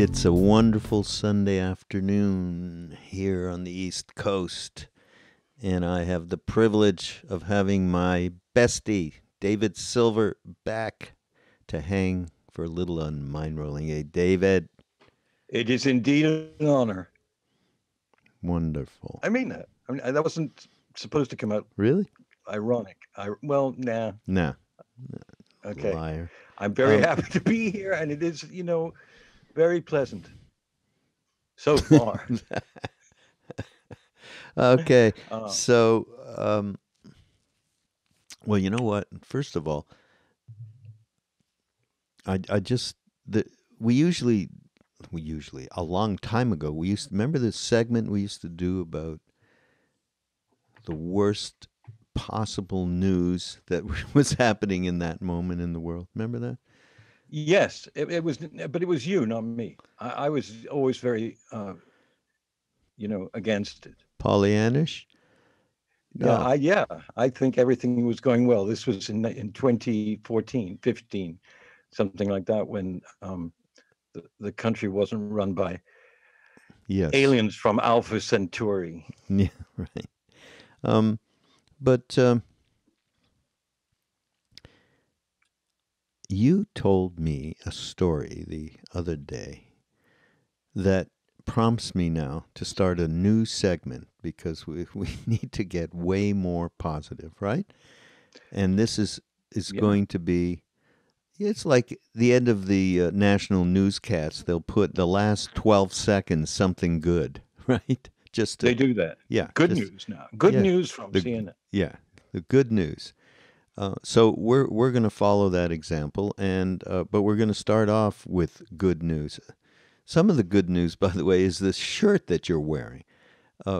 It's a wonderful Sunday afternoon here on the East Coast, and I have the privilege of having my bestie, David Silver, back to hang for a little on Mindrolling. Hey, David. It is indeed an honor. Wonderful. I mean that. I mean, that wasn't supposed to come out Really? ironic. Nah. Nah. Okay. Liar. I'm very happy to be here, and it is, very pleasant so far. Okay. So, well, you know what? First of all, we usually, a long time ago, remember this segment we used to do about the worst possible news that was happening in that moment in the world. Remember that? Yes, it was, but it was you, not me. I was always very, against it. Pollyannish? No. I think everything was going well. This was in 2014, 15, something like that, when the country wasn't run by aliens from Alpha Centauri. Yeah, right. But you told me a story the other day that prompts me now to start a new segment because we need to get way more positive, right? And this is going to be, it's like the end of the national newscast. They'll put the last 12 seconds something good, right? They do that. Yeah. Good news now. Good news from CNN. Yeah, the good news. So we're going to follow that example, and but we're going to start off with good news. Some of the good news, by the way, is this shirt that you're wearing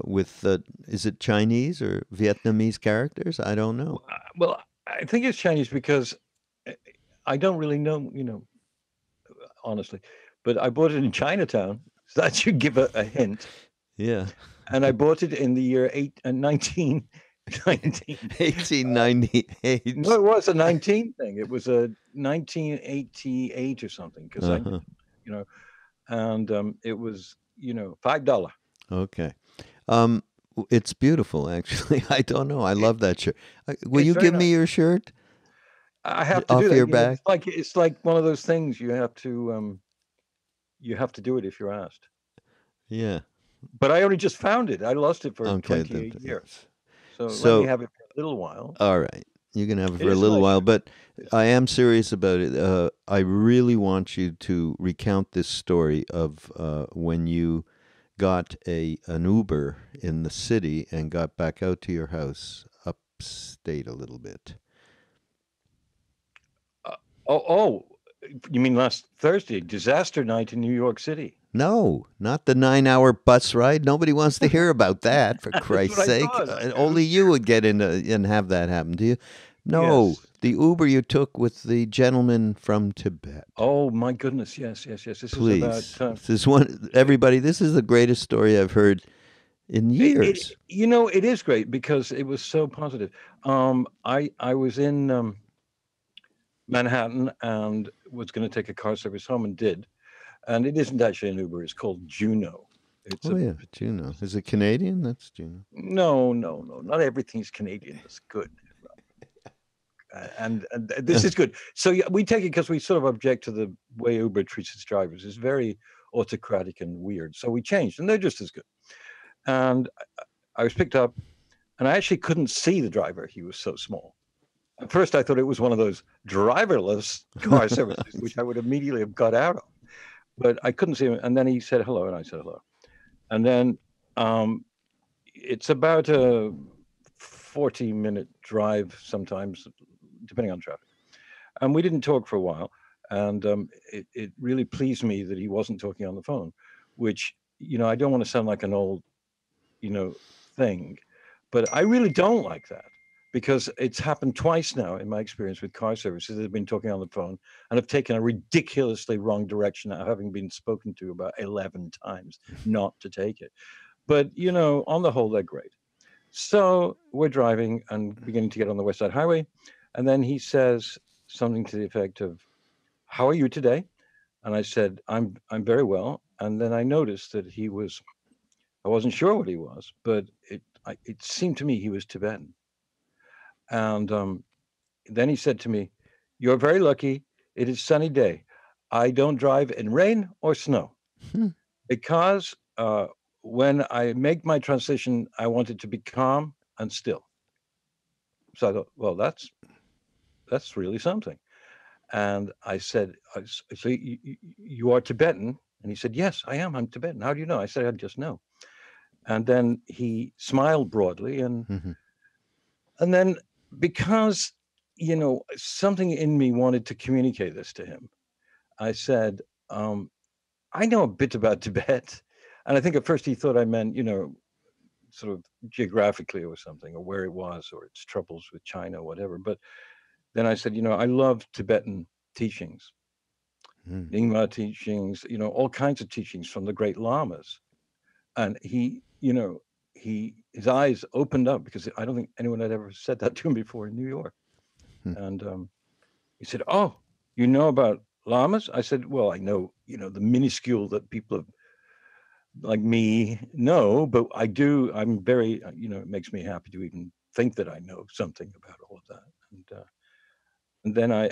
with, is it Chinese or Vietnamese characters? I don't know. Well, I think it's Chinese because I don't really know, honestly. But I bought it in Chinatown, so that should give a hint. Yeah. And I bought it in the year 1898. No, it was a 19 thing. It was a 1988 or something, because and it was, $5. Okay. It's beautiful, actually. I don't know. I love that shirt. Will you give me your shirt? I have to off do that. Your back? It's like one of those things you have to do it if you're asked. Yeah. But I only just found it. I lost it for 28 years. So let me have it for a little while. All right. You can have it for a little while, but I am serious about it. I really want you to recount this story of when you got an Uber in the city and got back out to your house upstate a little bit. You mean last Thursday, disaster night in New York City? No, not the 9-hour bus ride. Nobody wants to hear about that, for Christ's sake. Only you would get in and have that happen, do you? No, yes. The Uber you took with the gentleman from Tibet. Oh, my goodness, yes. This Please. Is about... this is everybody, this is the greatest story I've heard in years. It is great because it was so positive. I was in Manhattan and was going to take a car service home and did. And it isn't actually an Uber. It's called Juno. Juno. Is it Canadian? That's Juno. No. Not everything's Canadian. That's good. And this is good. So we take it because we sort of object to the way Uber treats its drivers. It's very autocratic and weird. So we changed, and they're just as good. And I was picked up, and I actually couldn't see the driver. He was so small. At first, I thought it was one of those driverless car services, which I would immediately have got out of. But I couldn't see him. And then he said hello, and I said hello. And then it's about a 40-minute drive sometimes, depending on traffic. And we didn't talk for a while. And it really pleased me that he wasn't talking on the phone, which, I don't want to sound like an old, thing. But I really don't like that. Because it's happened twice now in my experience with car services. They've been talking on the phone and have taken a ridiculously wrong direction, having been spoken to about 11 times not to take it. But, on the whole, they're great. So we're driving and beginning to get on the West Side Highway. And then he says something to the effect of, "How are you today?" And I said, I'm very well. And then I noticed that I wasn't sure what he was, but it seemed to me he was Tibetan. And then he said to me, "You're very lucky. It is sunny day. I don't drive in rain or snow Hmm. because when I make my transition, I want it to be calm and still." So I thought, well, that's really something. And I said, "So you are Tibetan?" And he said, "Yes, I am. I'm Tibetan. How do you know?" I said, "I just know." And then he smiled broadly, Mhm. and then because something in me wanted to communicate this to him, I said, um, "I know a bit about Tibet," and I think at first he thought I meant sort of geographically or something, or where it was, or its troubles with China, or whatever. But then I said, I love Tibetan teachings, Mm. Nyingma teachings, all kinds of teachings from the great lamas. And his eyes opened up because I don't think anyone had ever said that to him before in New York. Mm. And he said, "Oh, you know about lamas?" I said, "Well, I know, the minuscule that people like me know, but I do. I'm very, it makes me happy to even think that I know something about all of that." And then I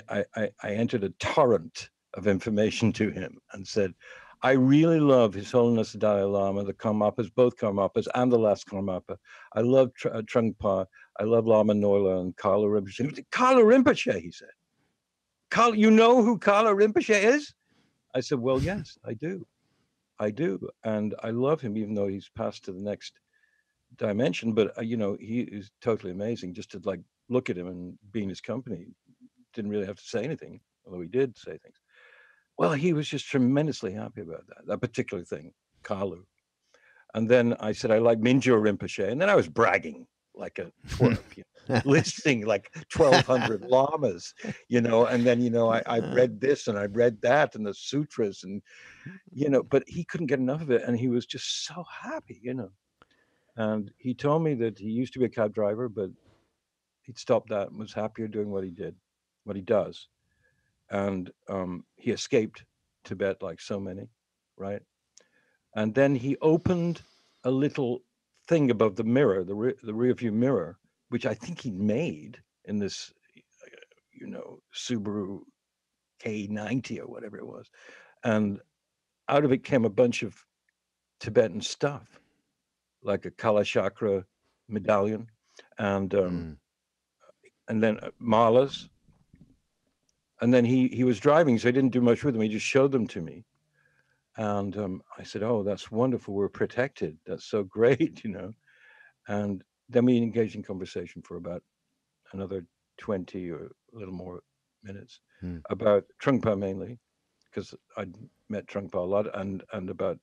entered a torrent of information to him and said, "I really love His Holiness the Dalai Lama, the Karmapas, both Karmapas, and the last Karmapa. I love Trungpa. I love Lama Nola and Kala Rinpoche." "Kala Rinpoche," he said. "Kala, you know who Kala Rinpoche is?" I said, "Well, yes, I do. I do. And I love him, even though he's passed to the next dimension. But, he is totally amazing. Just to like look at him and be in his company, didn't really have to say anything, although he did say things. Well, he was just tremendously happy about that particular thing, Kalu. And then I said, "I like Minjo Rinpoche." And then I was bragging like a twerp, listing like 1,200 lamas, and then, I've read this and I've read that and the sutras and, but he couldn't get enough of it. And he was just so happy. And he told me that he used to be a cab driver, but he'd stopped that and was happier doing what he does. And he escaped Tibet like so many, right? And then he opened a little thing above the mirror, the rear view mirror, which I think he made in this, Subaru K90 or whatever it was. And out of it came a bunch of Tibetan stuff, like a Kala Chakra medallion, and Mm. then malas. And then he was driving, so I didn't do much with them. He just showed them to me. And I said, "Oh, that's wonderful. We're protected. That's so great." And then we engaged in conversation for about another 20 or a little more minutes Mm. about Trungpa mainly, because I'd met Trungpa a lot, and about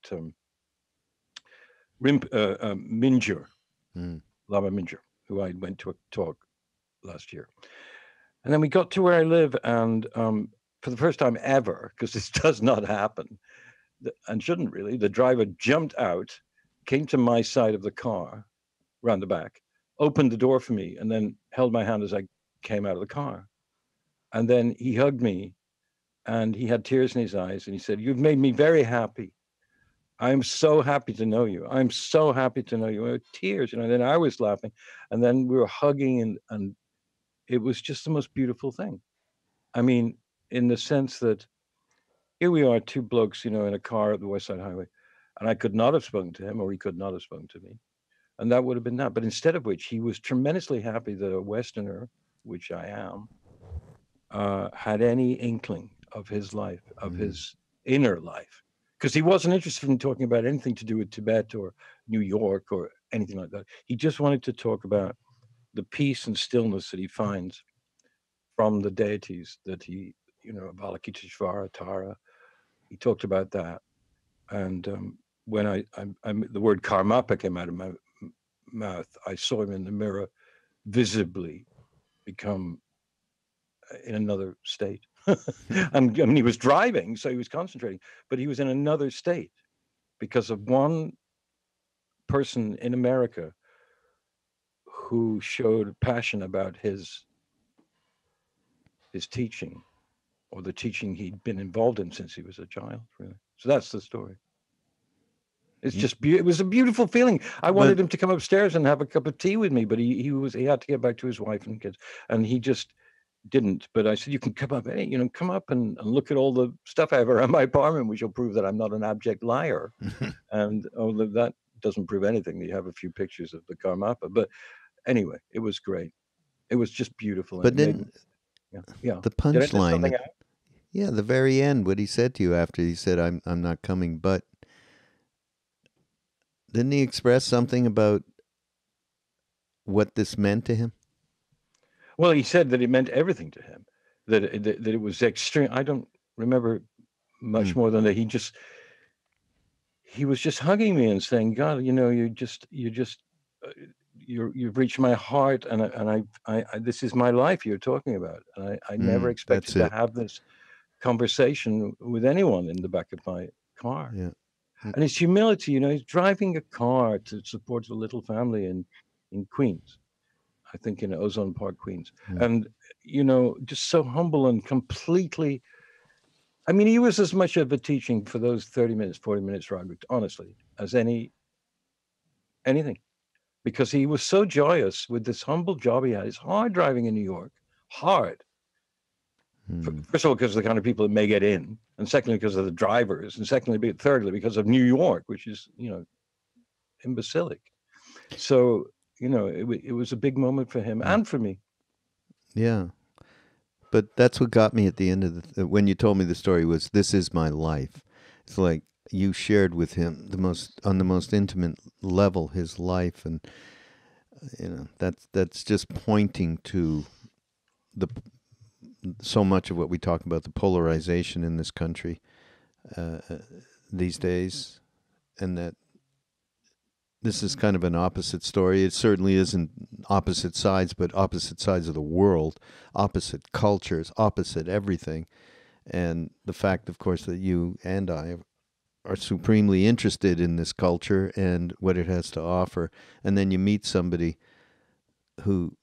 Minjur, Mm. Lama Minjur, who I went to a talk last year. And then we got to where I live, and for the first time ever, because this does not happen, and shouldn't really, the driver jumped out, came to my side of the car, round the back, opened the door for me, and then held my hand as I came out of the car. And then he hugged me, and he had tears in his eyes, and he said, "You've made me very happy. I'm so happy to know you. I'm so happy to know you." And tears, and then I was laughing, and then we were hugging, and it was just the most beautiful thing. I mean, in the sense that here we are, two blokes, in a car at the West Side Highway, and I could not have spoken to him, or he could not have spoken to me. And that would have been that. But instead of which, he was tremendously happy that a Westerner, which I am, had any inkling of his life, of Mm. his inner life. Because he wasn't interested in talking about anything to do with Tibet or New York or anything like that. He just wanted to talk about the peace and stillness that he finds from the deities that he, Avalokiteshvara, Tara. He talked about that. And when the word Karmapa came out of my mouth, I saw him in the mirror visibly become in another state. I mean, he was driving, so he was concentrating, but he was in another state because of one person in America who showed passion about his teaching or the teaching he'd been involved in since he was a child, really. So that's the story. It's just it was a beautiful feeling. I wanted him to come upstairs and have a cup of tea with me, but he had to get back to his wife and kids, and he just didn't. But I said, you can come up, come up and look at all the stuff I have around my apartment, which will prove that I'm not an abject liar. And that doesn't prove anything. You have a few pictures of the Karmapa, but anyway, it was great. It was just beautiful. But then, the punchline, the very end, what he said to you after he said, "I'm not coming," but didn't he express something about what this meant to him? Well, he said that it meant everything to him. That it was extreme. I don't remember much more than that. He was just hugging me and saying, "God, you've reached my heart, and I this is my life you're talking about. And I never expected to have this conversation with anyone in the back of my car." Yeah. And his humility, he's driving a car to support a little family in Queens, I think in Ozone Park, Queens. And, just so humble and completely, I mean, he was as much of a teaching for those 30 minutes, 40 minutes, Raghu, honestly, as anything. Because he was so joyous with this humble job he had. It's hard driving in New York. Hard. First of all, because of the kind of people that may get in, and secondly, because of the drivers, and thirdly, because of New York, which is, imbecilic. So, it was a big moment for him and for me. Yeah. But that's what got me at the end of when you told me the story was, this is my life. It's like you shared with him on the most intimate level his life, and that's just pointing to so much of what we talk about, the polarization in this country these days, and that this is kind of an opposite story. It certainly isn't opposite sides, but opposite sides of the world, opposite cultures, opposite everything. And the fact, of course, that you and I are supremely interested in this culture and what it has to offer. And then you meet somebody who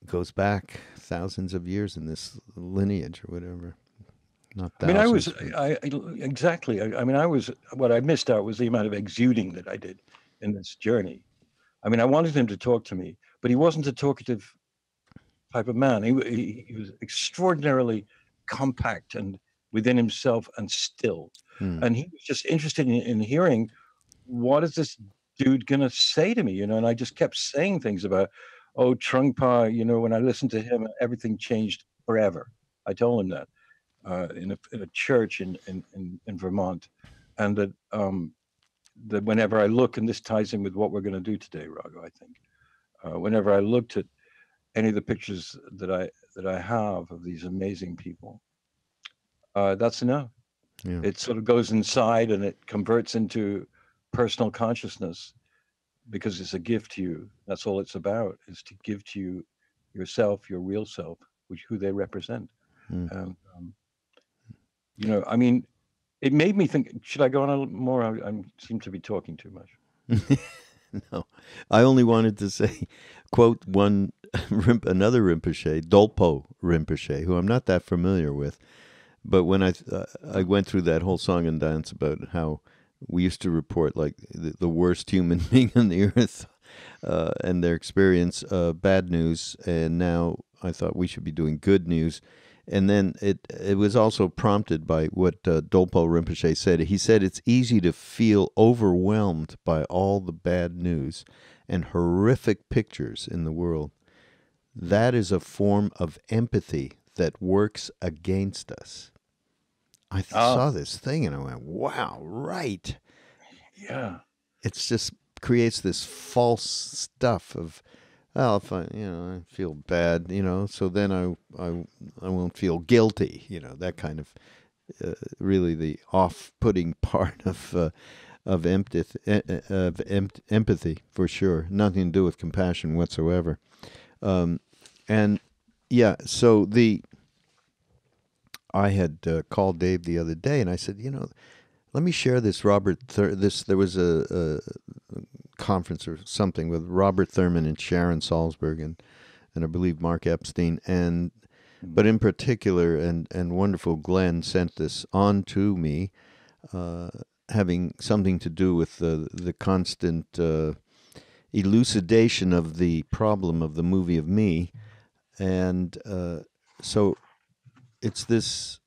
goes back thousands of years in this lineage or whatever. Not thousands. Exactly. What I missed out was the amount of exuding that I did in this journey. I mean, I wanted him to talk to me, but he wasn't a talkative type of man. He was extraordinarily compact and within himself and still. And he was just interested in hearing, what is this dude going to say to me? And I just kept saying things about, Trungpa, when I listened to him, everything changed forever. I told him that in a church in Vermont. And that whenever I look, and this ties in with what we're going to do today, Raghu, I think, whenever I looked at any of the pictures that I have of these amazing people, that's enough. Yeah. It sort of goes inside and it converts into personal consciousness, because it's a gift to you. That's all it's about, is to give to you yourself, your real self, who they represent. And, I mean, it made me think, should I go on a little more? I seem to be talking too much. No, I only wanted to say, quote another Rinpoche, Dolpo Rinpoche, who I'm not that familiar with. But when I went through that whole song and dance about how we used to report like the worst human being on the earth and their experience, bad news, and now I thought we should be doing good news. And then it was also prompted by what Dolpo Rinpoche said. He said it's easy to feel overwhelmed by all the bad news and horrific pictures in the world. That is a form of empathy that works against us. I saw this thing and I went, wow, right. Yeah. It's just creates this false stuff of, well, if I feel bad, so then I won't feel guilty, that kind of really the off-putting part of empathy for sure. Nothing to do with compassion whatsoever. And yeah, so I had called Dave the other day and I said, let me share this there was a conference or something with Robert Thurman and Sharon Salzberg and I believe Mark Epstein, and But in particular, and wonderful Glenn sent this on to me, uh, having something to do with the constant elucidation of the problem of the movie of me. And so it's this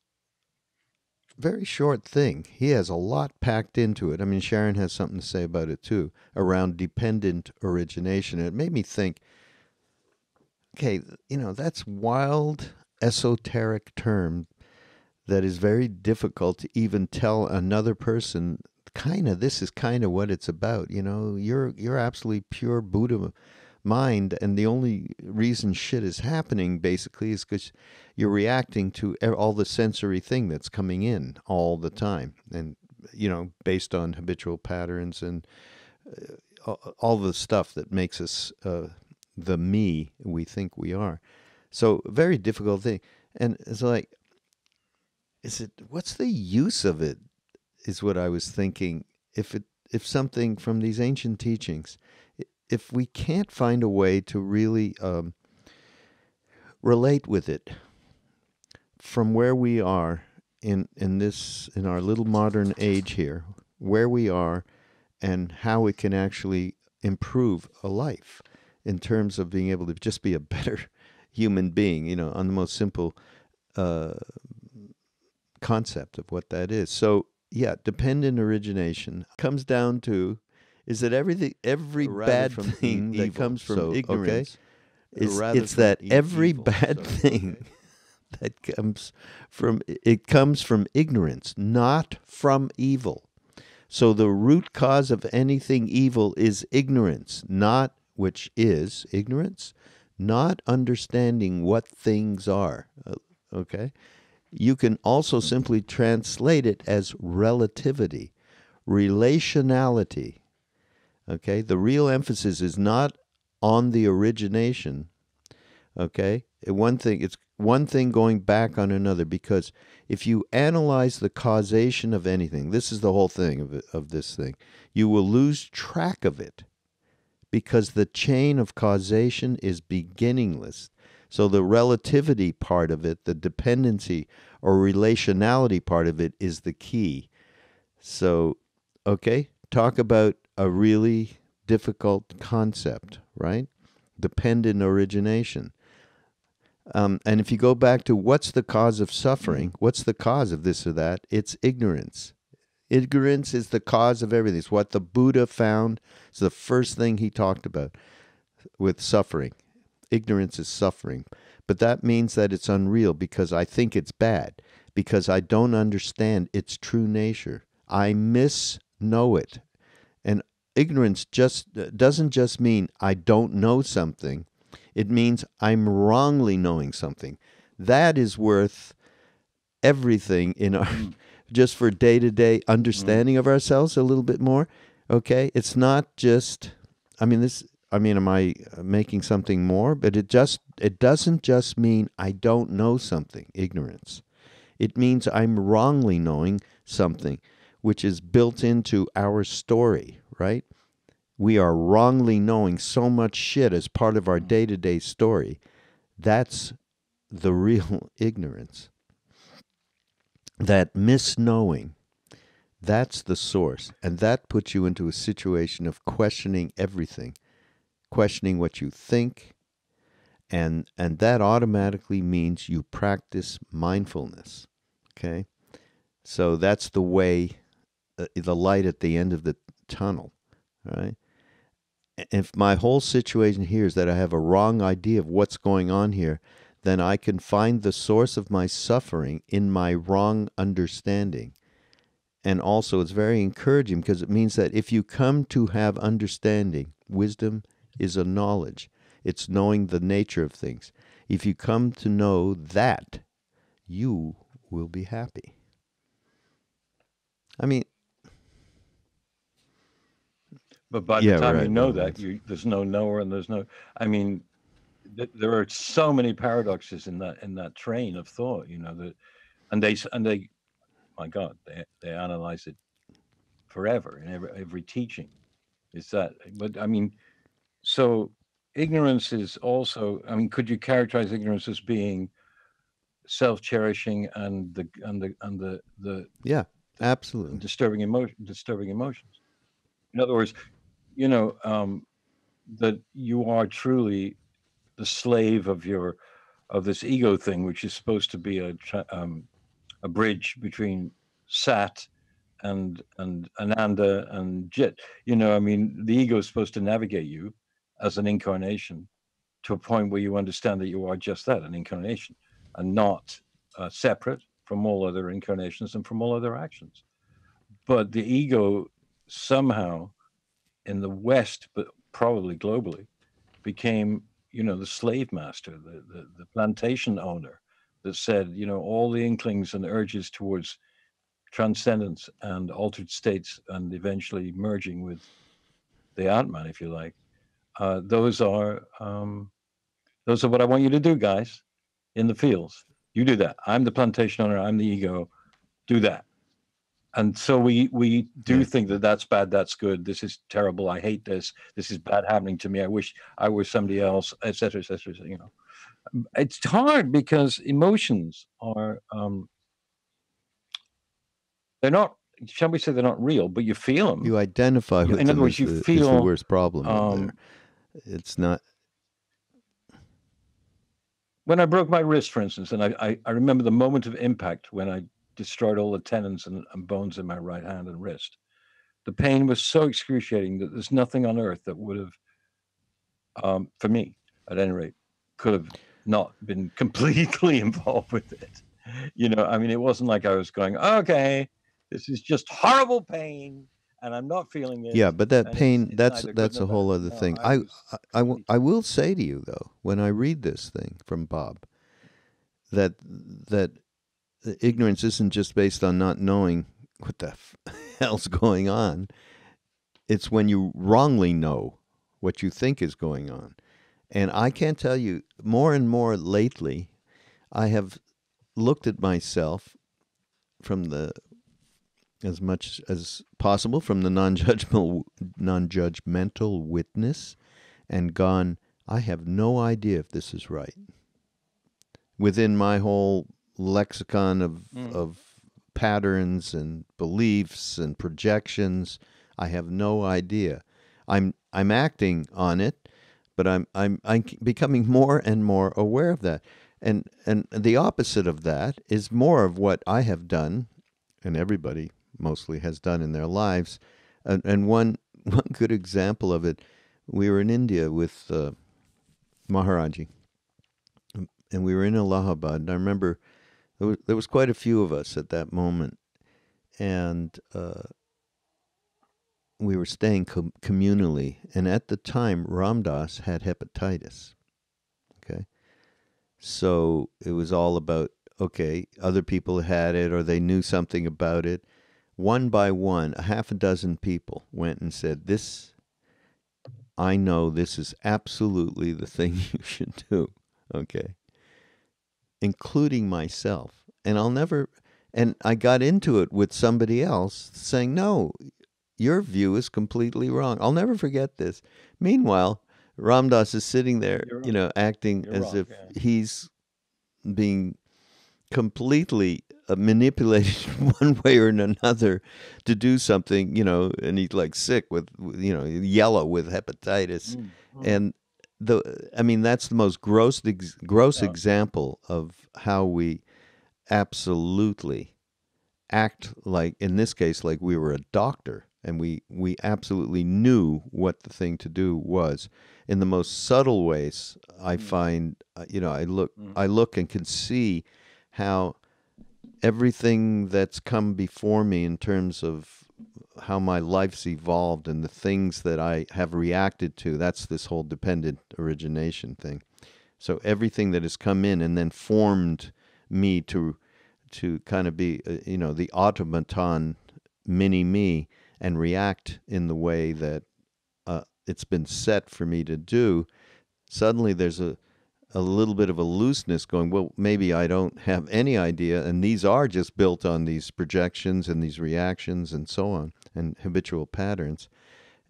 very short thing. He has a lot packed into it. I mean, Sharon has something to say about it too, around dependent origination. And it made me think, okay, that's wild, esoteric term that is very difficult to even tell another person. This is kind of what it's about. You're absolutely pure Buddha mind, and the only reason shit is happening basically is because you're reacting to all the sensory thing that's coming in all the time, and based on habitual patterns and all the stuff that makes us the me we think we are. So very difficult thing, and it's like, what's the use of it, is what I was thinking. If something from these ancient teachings, if we can't find a way to really relate with it from where we are in our little modern age here, where we are, and how it can actually improve a life in terms of being able to just be a better human being, on the most simple uh, concept of what that is. So yeah, dependent origination comes down to is that every bad thing that comes from ignorance, it's that every bad thing that comes from ignorance, not from evil. So the root cause of anything evil is ignorance, which is ignorance, not understanding what things are. Okay? You can also simply translate it as relativity, relationality. Okay? The real emphasis is not on the origination. Okay? It's one thing going back on another, because if you analyze the causation of anything, this is the whole thing of this thing, you will lose track of it because the chain of causation is beginningless. So the relativity part of it, the dependency or relationality part of it, is the key. So, okay, talk about a really difficult concept, right? Dependent origination. And if you go back to what's the cause of suffering, what's the cause of this or that, it's ignorance. Ignorance is the cause of everything. It's what the Buddha found. It's the first thing he talked about with suffering. Ignorance is suffering. But that means that it's unreal because I think it's bad, because I don't understand its true nature. I misknow it. And ignorance doesn't just mean I don't know something. It means I'm wrongly knowing something. That is worth everything in our just for day-to-day understanding of ourselves a little bit more. Okay? It's not just am I making something more? But it doesn't just mean I don't know something, ignorance. It means I'm wrongly knowing something, which is built into our story, right? We are wrongly knowing so much shit as part of our day-to-day story. That's the real ignorance. That misknowing, that's the source. And that puts you into a situation of questioning everything, questioning what you think, and that automatically means you practice mindfulness. Okay? So that's the way, the light at the end of the tunnel, right? If my whole situation here is that I have a wrong idea of what's going on here, then I can find the source of my suffering in my wrong understanding. And also, it's very encouraging because it means that if you come to have understanding, wisdom is a knowledge. It's knowing the nature of things. If you come to know that, you will be happy. I mean, But by the time you know that, there's no knower and there's no. I mean, there are so many paradoxes in that train of thought. That, and they, my God, they analyze it forever in every teaching. Is that? But I mean, so ignorance is also. I mean, could you characterize ignorance as being self-cherishing and the Yeah, absolutely. disturbing emotions. In other words, you know, that you are truly the slave of this ego thing, which is supposed to be a bridge between Sat and Ananda and Jit. You know, I mean, the ego is supposed to navigate you as an incarnation to a point where you understand that you are just that, an incarnation, and not separate from all other incarnations and from all other actions. But the ego somehow in the West, but probably globally, became, you know, the slave master, the plantation owner that said, you know, all the inklings and urges towards transcendence and altered states and eventually merging with the Atman, if you like. Uh, those are um, those are what I want you to do, guys, in the fields. You do that. I'm the plantation owner. I'm the ego. Do that. And so we do Yeah. think that that's bad, that's good. This is terrible. I hate this. This is bad happening to me. I wish I were somebody else, etc., etc. You know, it's hard because emotions are they're not. Shall we say they're not real? But you feel them. You identify with In other them words, is you the feel. worst problem in there. It's not. When I broke my wrist, for instance, and I remember the moment of impact when I destroyed all the tendons and bones in my right hand and wrist. The pain was so excruciating that there's nothing on earth that would have, for me, at any rate, could have not been completely involved with it. You know, I mean, it wasn't like I was going, okay, this is just horrible pain, and I'm not feeling it. Yeah, but that And pain, it's that's neither good that's nor a whole bad. other No, thing. I was completely. I will say to you though, when I read this thing from Bob, that ignorance isn't just based on not knowing what the hell's going on. It's when you wrongly know what you think is going on. And I can't tell you, more and more lately, I have looked at myself from the, as much as possible, from the non-judgmental witness, and gone, I have no idea if this is right. Within my whole lexicon of patterns and beliefs and projections, I have no idea. I'm acting on it, but I'm becoming more and more aware of that. And the opposite of that is more of what I have done, and everybody mostly has done in their lives. And one good example of it, we were in India with Maharaji, and we were in Allahabad. And I remember there was quite a few of us at that moment, and we were staying communally. And at the time, Ram Dass had hepatitis. Okay, so it was all about, okay, other people had it or they knew something about it. One by one, a half a dozen people went and said, "This, I know this is absolutely the thing you should do." Okay, including myself. And and I got into it with somebody else saying, "No, your view is completely wrong." I'll never forget this. Meanwhile, Ram Dass is sitting there, You're you wrong. know, acting You're as wrong. if Yeah. he's being completely manipulated one way or another to do something, you know, and he's like sick with, you know, yellow with hepatitis. And I mean, that's the most gross Yeah. example of how we absolutely act like, in this case, like we were a doctor, and we absolutely knew what the thing to do was. In the most subtle ways, I find, you know, I look and can see how everything that's come before me in terms of how my life's evolved and the things that I have reacted to, that's this whole dependent origination thing. So everything that has come in and then formed me to kind of be, you know, the automaton mini me, and react in the way that it's been set for me to do. Suddenly there's a little bit of a looseness going, well, maybe I don't have any idea, and these are just built on these projections and these reactions and so on, and habitual patterns.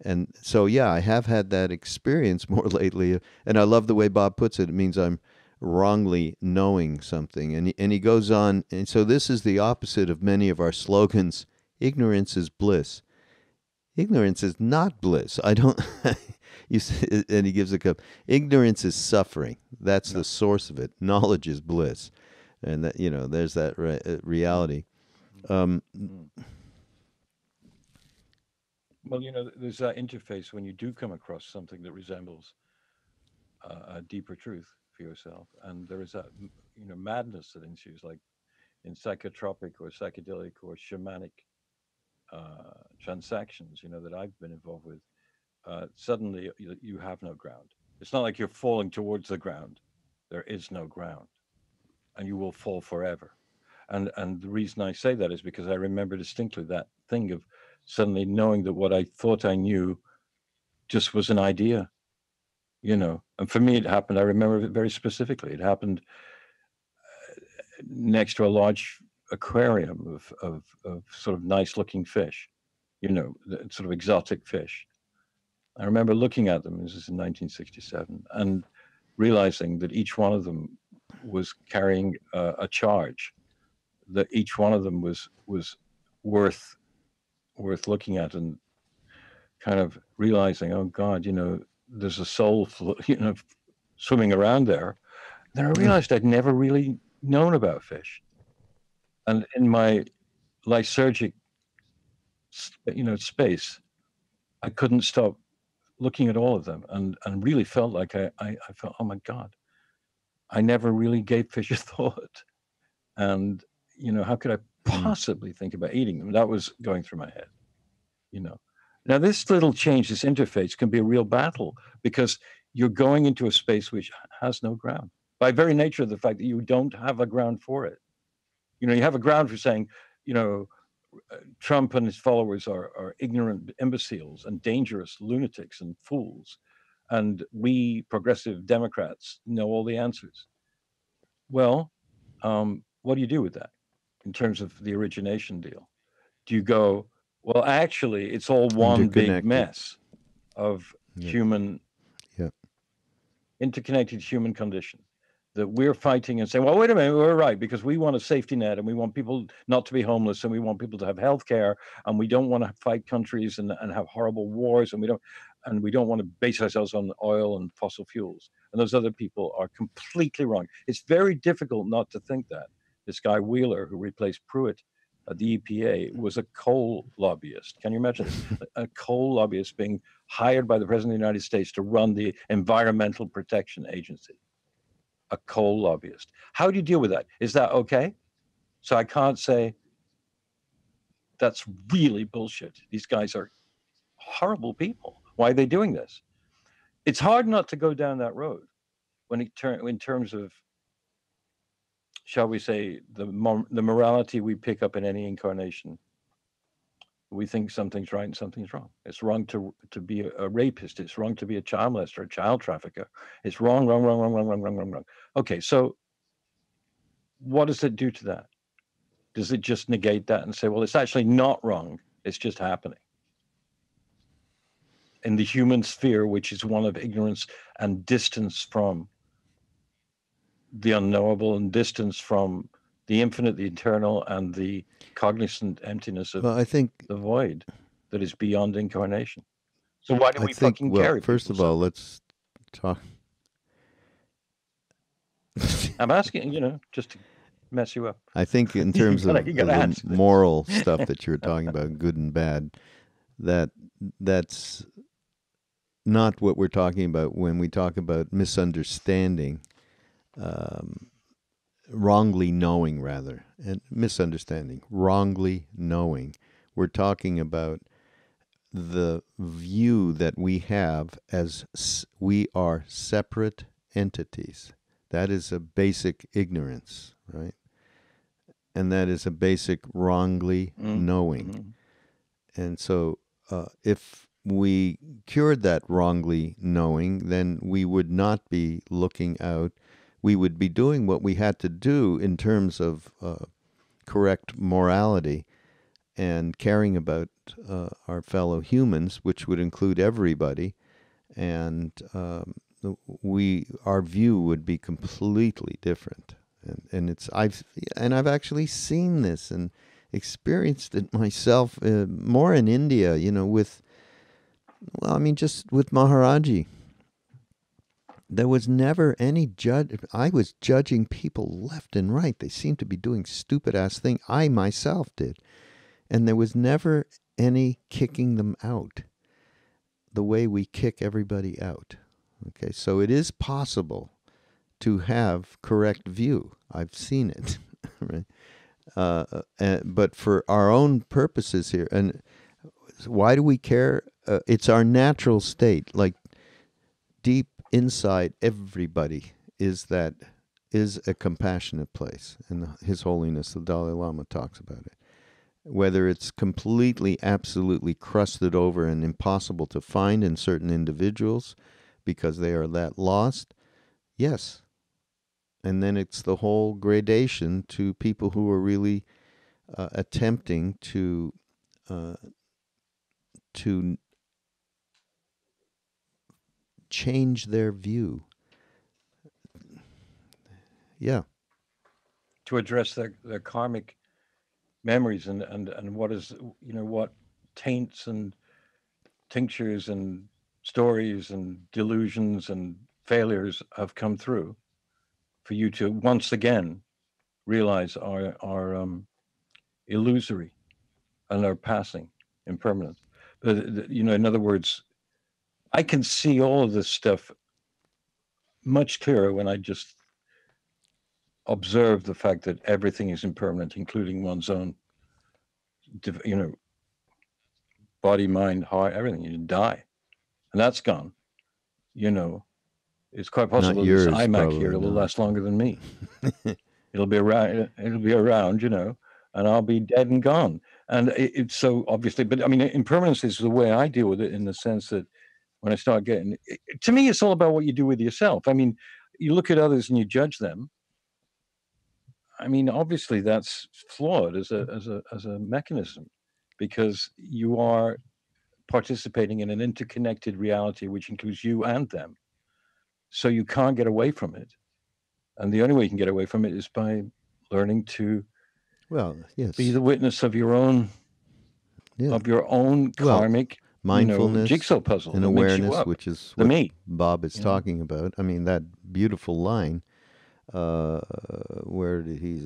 And so, yeah, I have had that experience more lately, and I love the way Bob puts it. It means I'm wrongly knowing something. And he goes on, and so this is the opposite of many of our slogans. Ignorance is bliss. Ignorance is not bliss. I don't. And he gives a cup. Ignorance is suffering. That's the source of it. Knowledge is bliss, and that, there's that reality. Well, there's that interface when you do come across something that resembles a deeper truth for yourself, and there is that madness that ensues, like in psychotropic or psychedelic or shamanic transactions, that I've been involved with. Suddenly you have no ground. It's not like you're falling towards the ground. There is no ground, and you will fall forever. And the reason I say that is because I remember distinctly that thing of suddenly knowing that what I thought I knew just was an idea, And for me, it happened. I remember it very specifically. It happened next to a large aquarium of sort of nice looking fish, sort of exotic fish. I remember looking at them. This is in 1967, and realizing that each one of them was carrying a charge. That each one of them was worth looking at, and kind of realizing, oh God, there's a soul, swimming around there. Then I realized I'd never really known about fish, and in my lysergic, space, I couldn't stop looking at all of them, and really felt like I felt, oh my God, I never really gave fish a thought, and how could I possibly think about eating them? That was going through my head. Now this little change, this interface, can be a real battle, because you're going into a space which has no ground by very nature of the fact that you don't have a ground for it. You have a ground for saying, Trump and his followers are ignorant imbeciles and dangerous lunatics and fools, and we progressive Democrats know all the answers. Well, what do you do with that in terms of the origination deal? Do you go, well, actually, it's all one big mess of human, interconnected human condition that we're fighting, and saying, well, wait a minute, we're right, because we want a safety net, and we want people not to be homeless, and we want people to have health care, and we don't want to fight countries and have horrible wars, and we don't want to base ourselves on oil and fossil fuels. And those other people are completely wrong. It's very difficult not to think that. This guy Wheeler, who replaced Pruitt at the EPA, was a coal lobbyist. Can you imagine this? A coal lobbyist being hired by the President of the United States to run the Environmental Protection Agency. A coal lobbyist. How do you deal with that? Is that okay? So I can't say that's really bullshit. These guys are horrible people. Why are they doing this? It's hard not to go down that road in terms of, shall we say, the morality we pick up in any incarnation. We think something's right and something's wrong. It's wrong to be a rapist. It's wrong to be a child molester, a child trafficker. It's wrong. Okay, so what does it do to that? Does it just negate that and say, well, it's actually not wrong, it's just happening? In the human sphere, which is one of ignorance and distance from the unknowable, and distance from the infinite, the eternal, and the cognizant emptiness of the void that is beyond incarnation. So why do we fucking carry? First of all, let's talk. I'm asking, just to mess you up. I think in terms of the moral stuff that you're talking about, good and bad, that's not what we're talking about when we talk about misunderstanding, wrongly knowing rather, and misunderstanding, wrongly knowing. We're talking about the view that we have as we are separate entities. That is a basic ignorance, right? And that is a basic wrongly knowing. And so if we cured that wrongly knowing, then we would not be looking out. We would be doing what we had to do in terms of correct morality and caring about our fellow humans, which would include everybody, and our view would be completely different. And I've actually seen this and experienced it myself, more in India, just with Maharaji. There was never any judge. I was judging people left and right. They seemed to be doing stupid ass thing. I myself did. And there was never any kicking them out the way we kick everybody out. Okay, so it is possible to have correct view. I've seen it, right? But for our own purposes here, and why do we care? It's our natural state. Like deep inside everybody is a compassionate place, and His Holiness the Dalai Lama talks about it. Whether it's completely, absolutely crusted over and impossible to find in certain individuals because they are that lost, yes. And then it's the whole gradation to people who are really attempting to change their view. Yeah. To address their karmic memories and what is, what taints and tinctures and stories and delusions and failures have come through, for you to once again realize are illusory and are passing, impermanent. But in other words, I can see all of this stuff much clearer when I just observe the fact that everything is impermanent, including one's own, body, mind, heart, everything. You die, and that's gone. It's quite Not possible yours, this iMac probably, here will no. last longer than me. It'll be around. And I'll be dead and gone. And it's so obviously, but I mean, impermanence is the way I deal with it, in the sense that when I start getting, to me, it's all about what you do with yourself. I mean, you look at others and you judge them. I mean, obviously, that's flawed as a mechanism, because you are participating in an interconnected reality which includes you and them. So you can't get away from it. And the only way you can get away from it is by learning to be the witness of your own karmic jigsaw puzzle and that makes you awareness, up. which is what Bob is talking about. I mean, that beautiful line where he's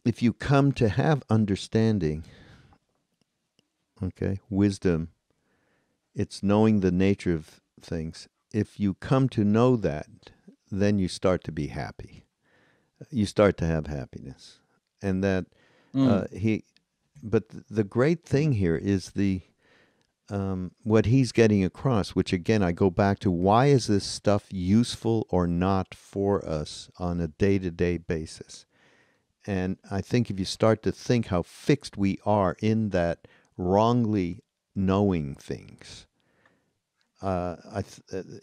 if you come to have understanding, okay, wisdom, it's knowing the nature of things. If you come to know that, then you start to be happy. You start to have happiness. And that but the great thing here is what he's getting across, which again, I go back to, why is this stuff useful or not for us on a day-to-day basis? And I think if you start to think how fixed we are in that wrongly knowing things,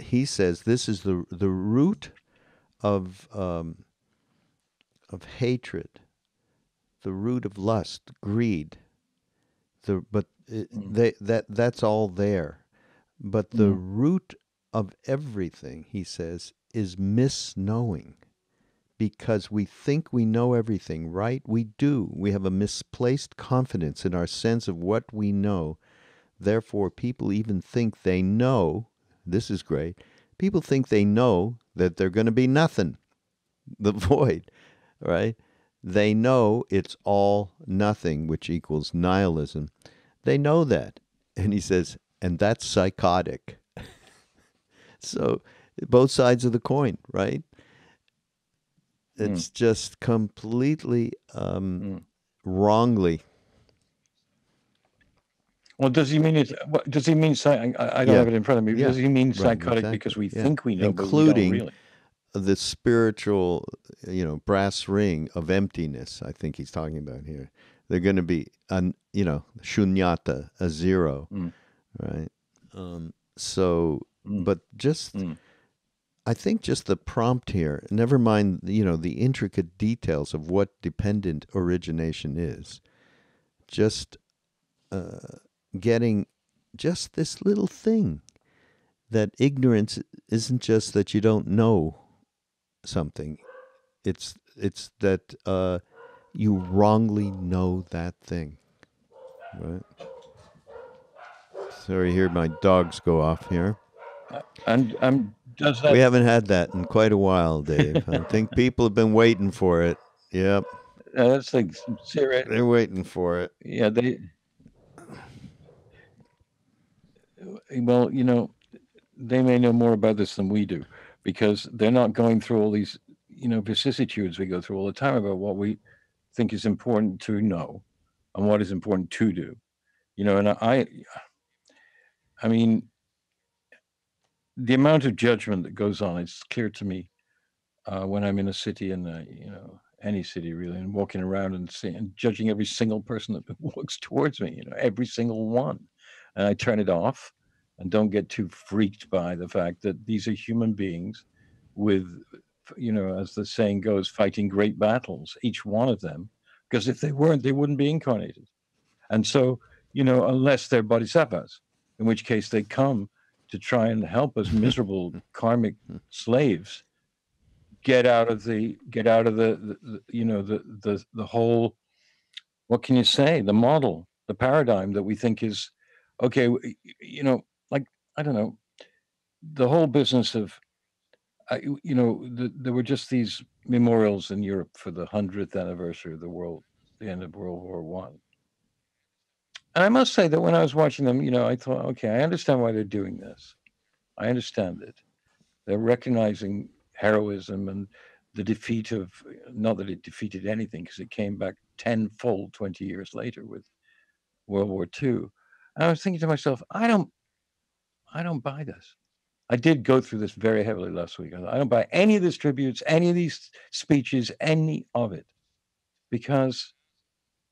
he says this is the root of hatred, the root of lust, greed. That's all there. But the root of everything, he says, is misknowing. Because we think we know everything, right? We do. We have a misplaced confidence in our sense of what we know. Therefore, people even think they know. This is great. People think they know that they're going to be nothing, the void, right? They know it's all nothing, which equals nihilism. They know that. And he says, and that's psychotic. So, both sides of the coin, right? It's just completely wrongly. Well, does he mean it? Does he mean? I don't have it in front of me. Does he mean psychotic because we think we know, including but we don't really? The spiritual, brass ring of emptiness, I think he's talking about here. They're going to be, shunyata, a zero, right? But just, I think just the prompt here, never mind, the intricate details of what dependent origination is, just getting just this little thing, that ignorance isn't just that you don't know something. It's that you wrongly know that thing, right? Sorry, hear my dogs go off here. And does We that? haven't had that in quite a while, Dave. I think people have been waiting for it. Yep, That's like serious. they're waiting for it. Yeah, they. Well, they may know more about this than we do, because they're not going through all these, vicissitudes we go through all the time about what we think is important to know and what is important to do. And I mean, the amount of judgment that goes on, it's clear to me when I'm in a city, and any city really, and walking around and seeing and judging every single person that walks towards me, every single one, and I turn it off and don't get too freaked by the fact that these are human beings with, as the saying goes, fighting great battles, each one of them, because if they weren't, they wouldn't be incarnated. And so, unless they're bodhisattvas, in which case they come to try and help us miserable karmic slaves get out of the whole, what can you say, the model, the paradigm that we think is okay. Like, I don't know, the whole business of there were just these memorials in Europe for the 100th anniversary of the end of World War I. And I must say that when I was watching them, I thought, okay, I understand why they're doing this. I understand it. They're recognizing heroism and the defeat of, not that it defeated anything, because it came back tenfold 20 years later with World War II. And I was thinking to myself, I don't buy this. I did go through this very heavily last week. I don't buy any of these tributes, any of these speeches, any of it, because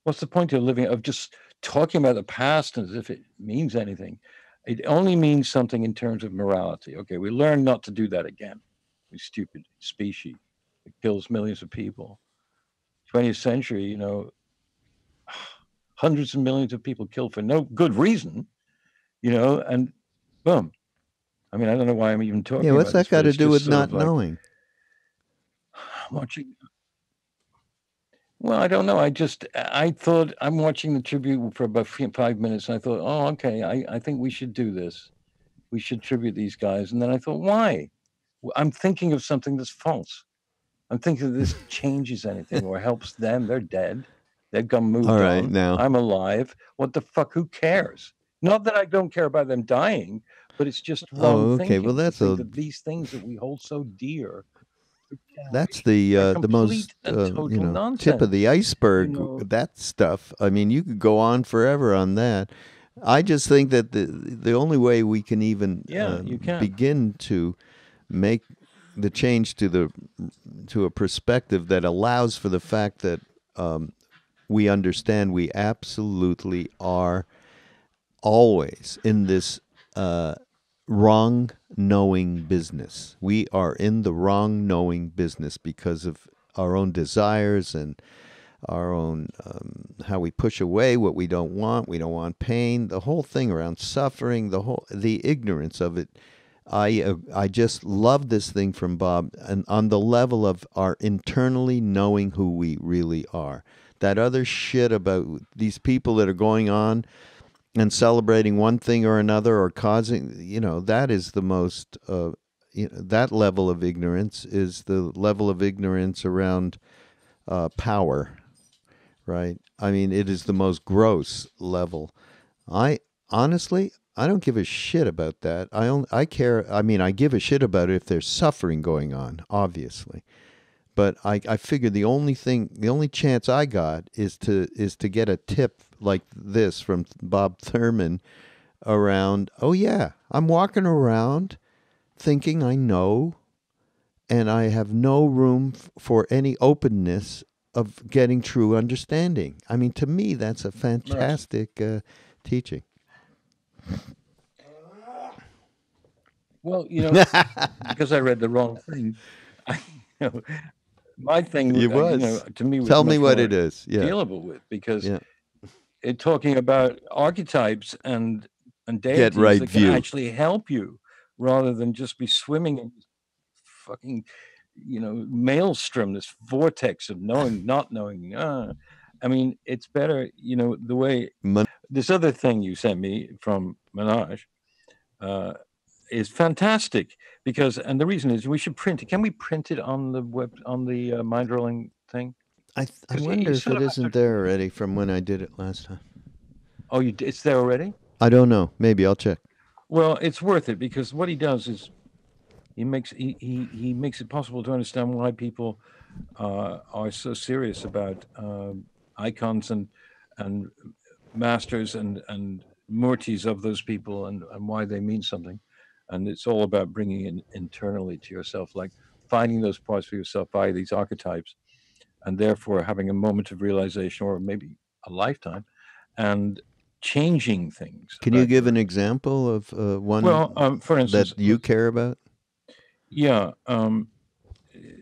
what's the point of just talking about the past as if it means anything? It only means something in terms of morality. Okay, we learn not to do that again. We stupid species. It kills millions of people. 20th century, hundreds of millions of people killed for no good reason, and boom. I mean, I don't know why I'm even talking Yeah, what's about this, that got but to it's do just with sort not of like knowing? watching. Well, I don't know. I thought I'm watching the tribute for about 5 minutes, and I thought, oh, okay, I think we should do this. We should tribute these guys. And then I thought, why? I'm thinking of something that's false. I'm thinking that this changes anything or helps them. They're dead. They've gone All moved right, on. now. I'm alive. What the fuck? Who cares? Not that I don't care about them dying, but it's just wrong Oh, okay. Well, thinking to think that these things that we hold so dear that's are the most complete and total tip of the nonsense. iceberg. That stuff. I mean, you could go on forever on that. I just think that the only way we can even you can. begin to make the change to a perspective that allows for the fact that we understand we absolutely are always in this wrong knowing business. We are in the wrong knowing business because of our own desires and our own how we push away what we don't want. We don't want pain. The whole thing around suffering, the ignorance of it. I just love this thing from Bob, and on the level of our internally knowing who we really are. That other shit about these people that are going on and celebrating one thing or another or causing, that is the most, that level of ignorance is the level of ignorance around power, right? I mean, it is the most gross level. I don't give a shit about that. I care. I mean, I give a shit about it if there's suffering going on, obviously. But I figure the only chance I got is to get a tip like this from Bob Thurman around, oh yeah, I'm walking around thinking I know, and I have no room for any openness of getting true understanding. I mean, to me, that's a fantastic teaching. Well, because I read the wrong thing, my thing, It was. to me was Tell me much what more it is. Yeah. dealable with, because Yeah. it talking about archetypes and deities Get right that view. can actually help you rather than just be swimming in this fucking, maelstrom, this vortex of knowing, not knowing. I mean, it's better, the way this other thing you sent me from Manoj is fantastic because, and the reason is we should print it. Can we print it on the web, on the Mindrolling thing? I Because wonder you if sort it of have isn't to. there already from when I did it last time. Oh, it's there already? I don't know. Maybe I'll check. Well, it's worth it because what he does is he makes it possible to understand why people are so serious about icons and masters and murtis of those people and why they mean something. And it's all about bringing it internally to yourself, like finding those parts for yourself via these archetypes, and therefore having a moment of realization or maybe a lifetime and changing things Can you about give your. an example of one Well, for instance, that you care about? yeah,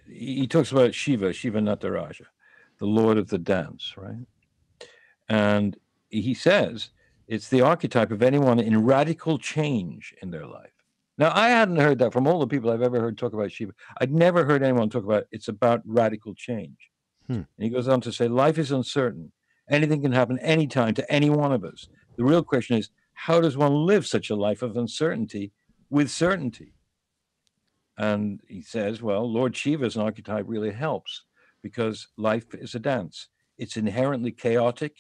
he talks about Shiva Nataraja, the Lord of the dance, right? And he says it's the archetype of anyone in radical change in their life. Now, I hadn't heard that from all the people I've ever heard talk about Shiva. I'd never heard anyone talk about it's about radical change. And he goes on to say, life is uncertain. Anything can happen anytime to any one of us. The real question is, how does one live such a life of uncertainty with certainty? And he says, well, Lord Shiva's an archetype really helps because life is a dance. It's inherently chaotic.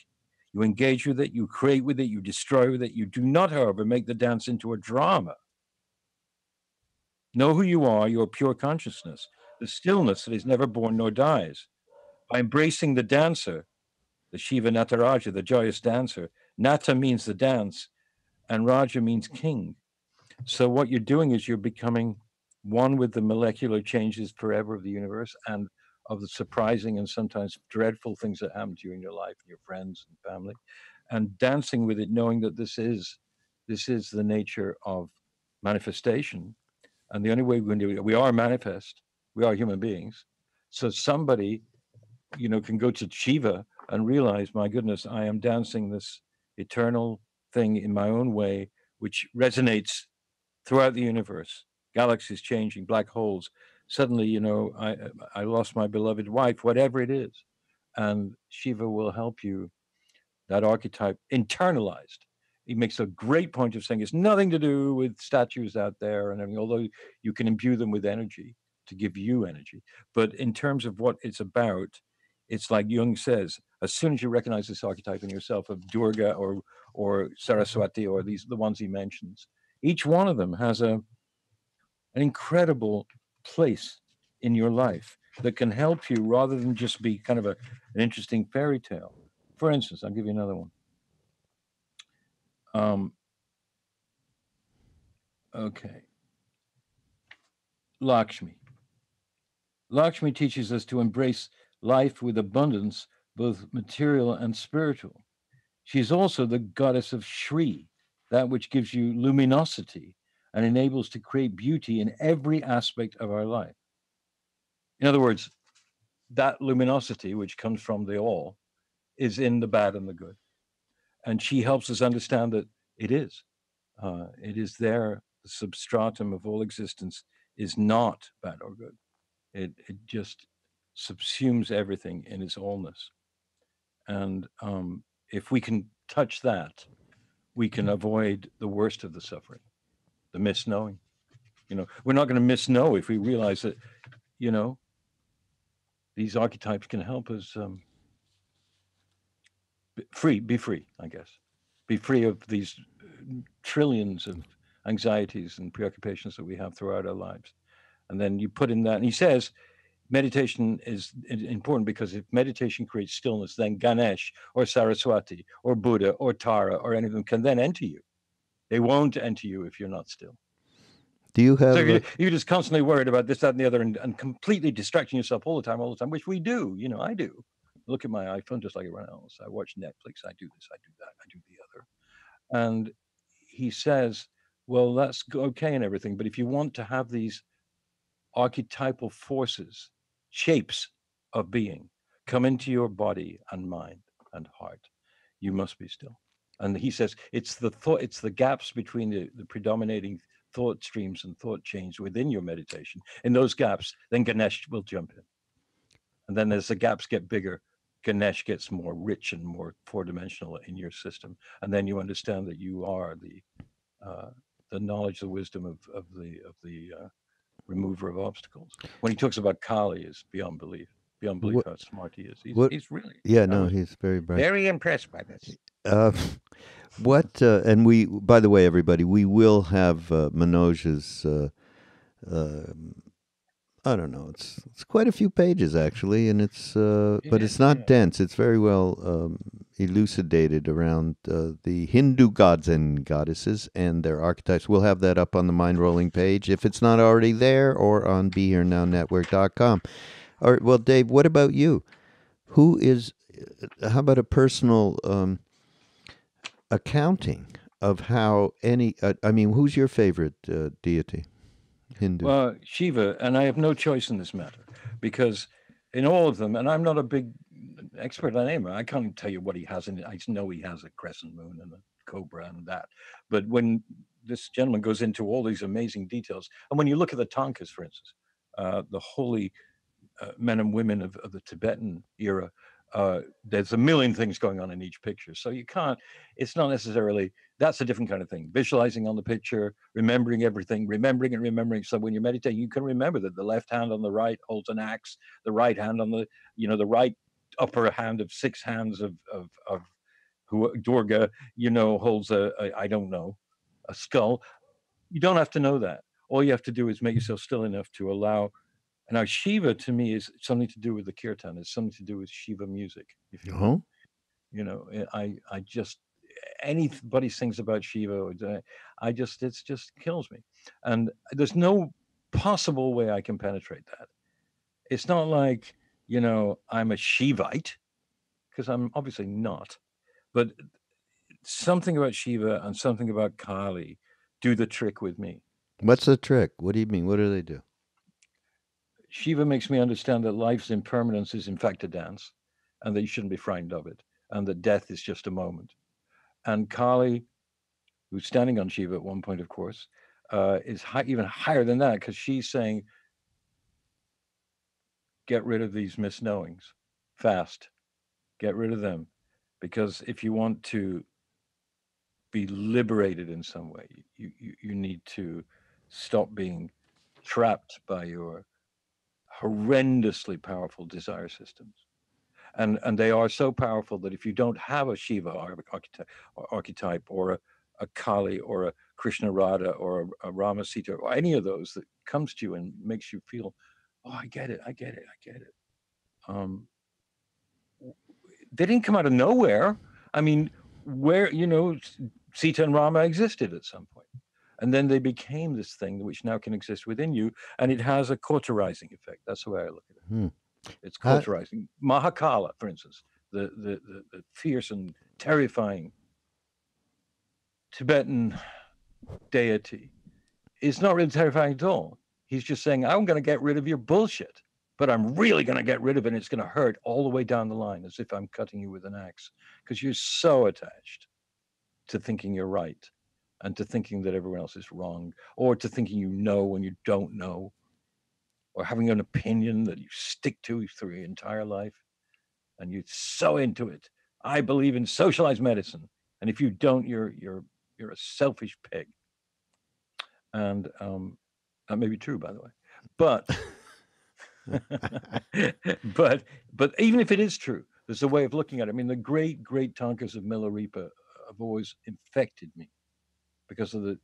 You engage with it, you create with it, you destroy with it. You do not, however, make the dance into a drama. Know who you are, your pure consciousness, the stillness that is never born nor dies. By embracing the dancer, the Shiva Nataraja, the joyous dancer, Nata means the dance, and Raja means king. So what you're doing is you're becoming one with the molecular changes forever of the universe and of the surprising and sometimes dreadful things that happen to you in your life and your friends and family, and dancing with it, knowing that this is the nature of manifestation. And the only way we can do it, we are manifest, we are human beings. So somebody, can go to Shiva and realize, my goodness, I am dancing this eternal thing in my own way, which resonates throughout the universe. Galaxies changing, black holes. Suddenly, I lost my beloved wife, whatever it is. And Shiva will help you, that archetype internalized. He makes a great point of saying it's nothing to do with statues out there and everything, although you can imbue them with energy to give you energy. But in terms of what it's about, it's like Jung says, as soon as you recognize this archetype in yourself of Durga or Saraswati or the ones he mentions, each one of them has an incredible place in your life that can help you rather than just be kind of an interesting fairy tale. For instance, I'll give you another one. Um, okay. Lakshmi. Lakshmi teaches us to embrace life with abundance, both material and spiritual. She is also the goddess of Shri, that which gives you luminosity and enables to create beauty in every aspect of our life. In other words, that luminosity, which comes from the all, is in the bad and the good. And she helps us understand that it is. It is there. The substratum of all existence is not bad or good. It just subsumes everything in its allness. And if we can touch that, we can avoid the worst of the suffering, the misknowing. We're not going to misknow if we realize that, you know, these archetypes can help us be free, I guess. Be free of these trillions of anxieties and preoccupations that we have throughout our lives. And then you put in that, and he says, meditation is important because if meditation creates stillness, then Ganesh or Saraswati or Buddha or Tara or any of them can then enter you. They won't enter you if you're not still. Do you have? So you're just constantly worried about this, that, and the other, and completely distracting yourself all the time, which we do. I do. Look at my iPhone just like everyone else. I watch Netflix. I do this. I do that. I do the other. And he says, well, that's okay and everything, but if you want to have these archetypal forces, shapes of being come into your body and mind and heart, you must be still. And he says it's the thought, it's the gaps between the predominating thought streams and thought chains within your meditation, in those gaps, then Ganesh will jump in. And then as the gaps get bigger, Ganesh gets more rich and more four-dimensional in your system. And then you understand that you are the knowledge, the wisdom of the remover of obstacles. When he talks about Kali, is beyond belief. Beyond belief What? how smart he is. What? He's really. Yeah, I no, was he's very bright. very impressed by this. Uh, what? And we, by the way, everybody, we will have Manoj's. I don't know. It's quite a few pages actually, and but it's not dense. It's very well elucidated around the Hindu gods and goddesses and their archetypes. We'll have that up on the Mindrolling page if it's not already there, or on BeHereNowNetwork.com. All right. Well, Dave, what about you? Who is? How about a personal accounting of how any? I mean, who's your favorite deity? Hindu. Well, Shiva, and I have no choice in this matter, because in all of them, and I'm not a big expert on him. I can't even tell you what he has in it. I just know he has a crescent moon and a cobra and that. But when this gentleman goes into all these amazing details, and when you look at the tankas, for instance, the holy men and women of the Tibetan era, there's a million things going on in each picture. So you can't, it's not necessarily, that's a different kind of thing. Visualizing on the picture, remembering everything, remembering and remembering. So when you're meditating, you can remember that the left hand on the right holds an axe, the right hand on the, the right upper hand of six hands of who Durga, holds I don't know, a skull. You don't have to know that. All you have to do is make yourself still enough to allow. Now, Shiva to me is something to do with the kirtan. It's something to do with Shiva music. If you will. I just, anybody sings about Shiva, it just kills me. And there's no possible way I can penetrate that. It's not like, I'm a Shivite, because I'm obviously not. But something about Shiva and something about Kali do the trick with me. What's the trick? What do you mean? What do they do? Shiva makes me understand that life's impermanence is in fact a dance, and that you shouldn't be frightened of it, and that death is just a moment. And Kali, who's standing on Shiva at one point, of course, is even higher than that, because she's saying, get rid of these misknowings fast, get rid of them, because if you want to be liberated in some way, you need to stop being trapped by your horrendously powerful desire systems. And they are so powerful that if you don't have a Shiva archetype, or a Kali, or a Krishna Radha, or a Rama Sita, or any of those that comes to you and makes you feel, oh, I get it. They didn't come out of nowhere. I mean, where, Sita and Rama existed at some point. And then they became this thing which now can exist within you, and it has a cauterizing effect. That's the way I look at it. It's cauterizing. Mahakala, for instance, the fierce and terrifying Tibetan deity, is not really terrifying at all. He's just saying, I'm going to get rid of your bullshit, but I'm really going to get rid of it, and it's going to hurt all the way down the line, as if I'm cutting you with an axe, because you're so attached to thinking you're right, and to thinking that everyone else is wrong, or to thinking you know when you don't know, or having an opinion that you stick to through your entire life, and you're so into it. I believe in socialized medicine, and if you don't, you're a selfish pig. And that may be true, by the way, but but even if it is true, there's a way of looking at it. I mean, the great tankas of Milarepa have always infected me, because of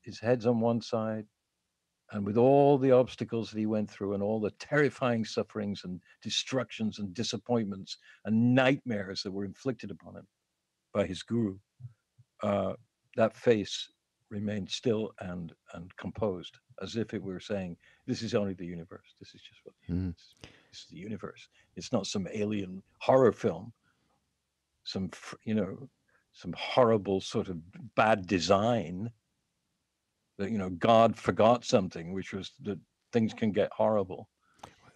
his head's on one side, and with all the obstacles that he went through, and all the terrifying sufferings and destructions and disappointments and nightmares that were inflicted upon him by his guru, that face remained still and composed, as if it were saying, this is only the universe. This is just what this is the universe. It's not some alien horror film, some horrible sort of bad design, that God forgot something, which was that things can get horrible.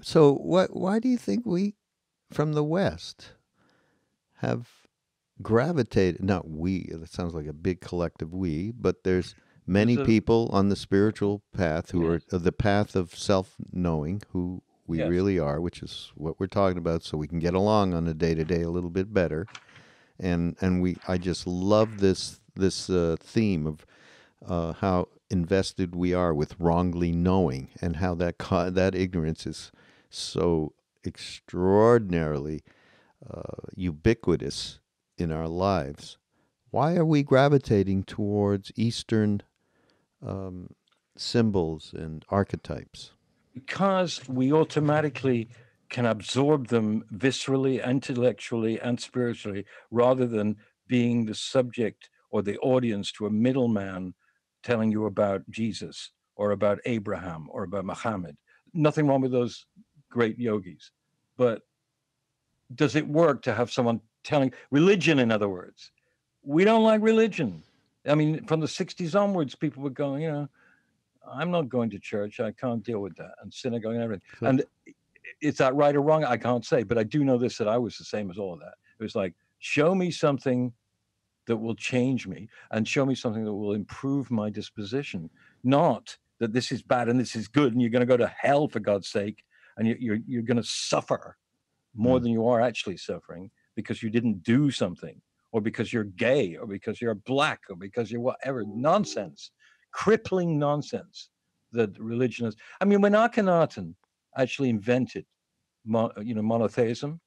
So why do you think we from the West have gravitated, not we, it sounds like a big collective we, but there's Many people on the spiritual path who yes, are the path of self-knowing, who we yes. really are, which is what we're talking about, so we can get along on a day-to-day a little bit better. And I just love this theme of how invested we are with wrongly knowing, and how that ignorance is so extraordinarily ubiquitous in our lives. Why are we gravitating towards Eastern um, symbols and archetypes? Because we automatically can absorb them viscerally, intellectually, and spiritually, rather than being the subject or the audience to a middleman telling you about Jesus or about Abraham or about Muhammad. Nothing wrong with those great yogis. But does it work to have someone telling religion, in other words? We don't like religion. I mean, from the 60s onwards, people were going, I'm not going to church. I can't deal with that. And synagogue and everything. So, And is that right or wrong? I can't say. But I do know this, that I was the same as all of that. It was like, show me something that will change me and show me something that will improve my disposition. Not that this is bad and this is good and you're going to go to hell for God's sake and you're going to suffer more than you are actually suffering because you didn't do something, or because you're gay, or because you're black, or because you're whatever. Nonsense, crippling nonsense that religion is. I mean, when Akhenaten actually invented monotheism,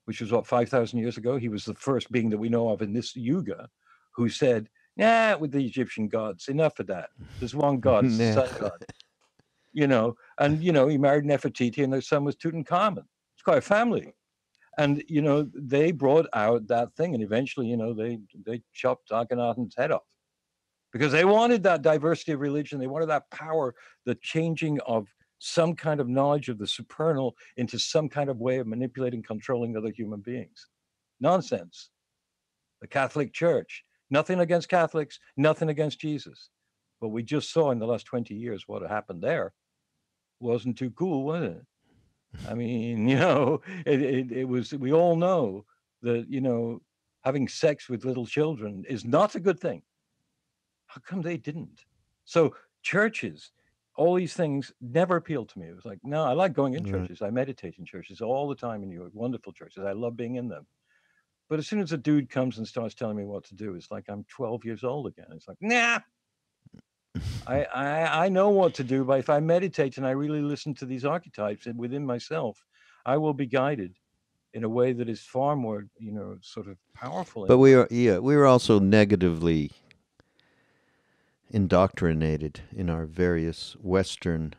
which was what, 5,000 years ago, he was the first being that we know of in this yuga who said, "Yeah, with the Egyptian gods, enough of that. There's one God, it's the nah. sun god." And he married Nefertiti, and their son was Tutankhamun. It's quite a family. And they brought out that thing, and eventually they chopped Akhenaten's head off because they wanted that diversity of religion. They wanted that power, the changing of some kind of knowledge of the supernal into some kind of way of manipulating, controlling other human beings. Nonsense. The Catholic Church, nothing against Catholics, nothing against Jesus, but we just saw in the last 20 years what happened there. Wasn't too cool, was it? I mean, it was, we all know that, having sex with little children is not a good thing. How come they didn't? So churches, all these things never appealed to me. It was like, no, I like going in Right. churches. I meditate in churches all the time in New York, wonderful churches. I love being in them. But as soon as a dude comes and starts telling me what to do, it's like I'm 12 years old again. It's like, nah, I know what to do, but if I meditate and I really listen to these archetypes and within myself, I will be guided in a way that is far more, sort of powerful in But a way. we were also negatively indoctrinated in our various Western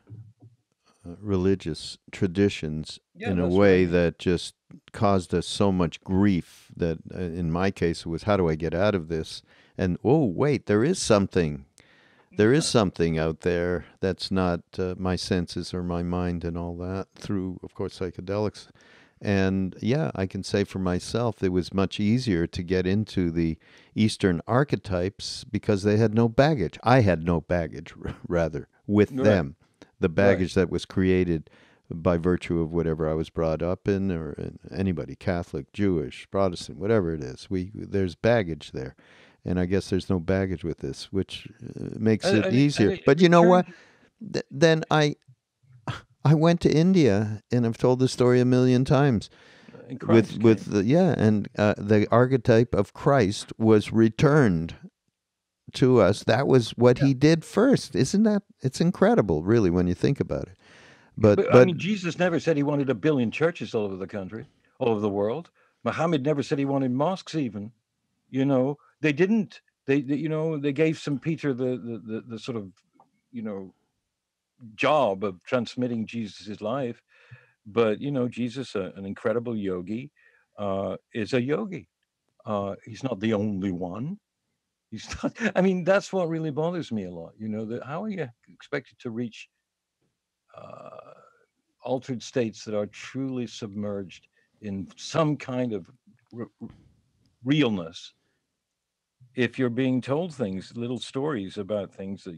religious traditions Yeah, in a that's what I way mean. that just caused us so much grief that, in my case, it was, how do I get out of this? And oh, wait, there is something. There is Yeah. something out there that's not my senses or my mind and all that, through, of course, psychedelics. And yeah, I can say for myself, it was much easier to get into the Eastern archetypes because they had no baggage. I had no baggage, rather, with Right. them. The Right. baggage that was created by virtue of whatever I was brought up in, or anybody, Catholic, Jewish, Protestant, whatever it is. There's baggage there. And I guess there's no baggage with this, which makes And, it and, and easier. it But you know what? returned. Then I went to India, and I've told this story a million times. And With Christ came. and the archetype of Christ was returned to us. That was what Yeah. he did first. Isn't that? It's incredible, really, when you think about it. But But I but mean, Jesus never said he wanted a billion churches all over the country, all over the world. Muhammad never said he wanted mosques, even. They didn't. They gave St. Peter the sort of, you know, job of transmitting Jesus's life. But, Jesus, an incredible yogi, is a yogi. He's not the only one. He's not. I mean, that's what really bothers me a lot. That how are you expected to reach uh, altered states that are truly submerged in some kind of realness if you're being told things, little stories about things that,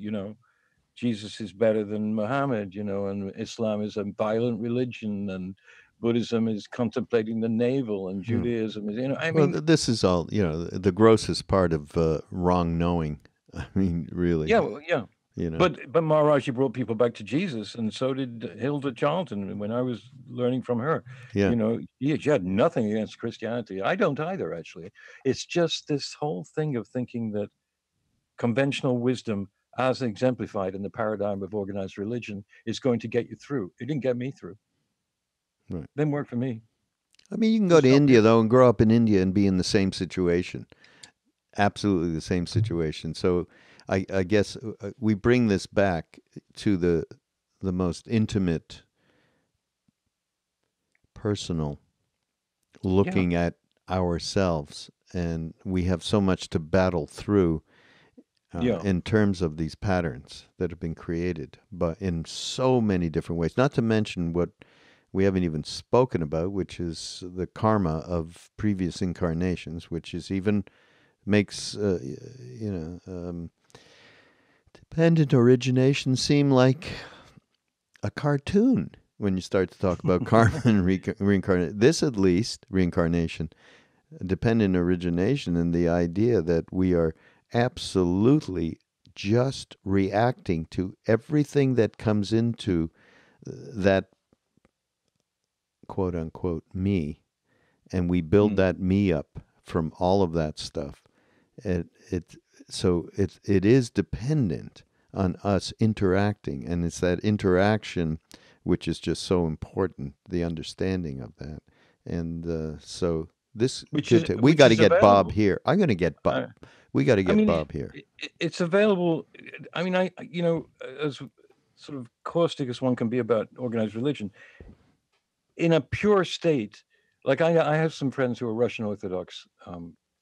Jesus is better than Muhammad, and Islam is a violent religion, and Buddhism is contemplating the navel, and hmm. Judaism is, I Well, mean, this is all, the grossest part of wrong knowing. I mean, really, Yeah, well, yeah. you know. But Maharaji brought people back to Jesus, and so did Hilda Charlton when I was learning from her. Yeah, She had nothing against Christianity. I don't either, actually. It's just this whole thing of thinking that conventional wisdom, as exemplified in the paradigm of organized religion, is going to get you through. It didn't get me through. right. Didn't work for me. I mean, you can go Just to not India, really. though, and grow up in India and be in the same situation. Absolutely the same situation. So I guess we bring this back to the most intimate, personal Yeah, looking at ourselves. And we have so much to battle through yeah, in terms of these patterns that have been created, but in so many different ways. Not to mention what we haven't even spoken about, which is the karma of previous incarnations, which is even makes dependent origination seem like a cartoon when you start to talk about karma and reincarnation. This, at least, reincarnation, dependent origination, and the idea that we are absolutely just reacting to everything that comes into that quote unquote me, and we build mm, that me up from all of that stuff. It so it is dependent on us interacting, and it's that interaction which is just so important. The understanding of that, and so this we which got to is get Bob available. here. I'm going to get Bob. Uh, We got to I get mean, Bob here. it's available. I mean, as sort of caustic as one can be about organized religion, in a pure state, like I have some friends who are Russian Orthodox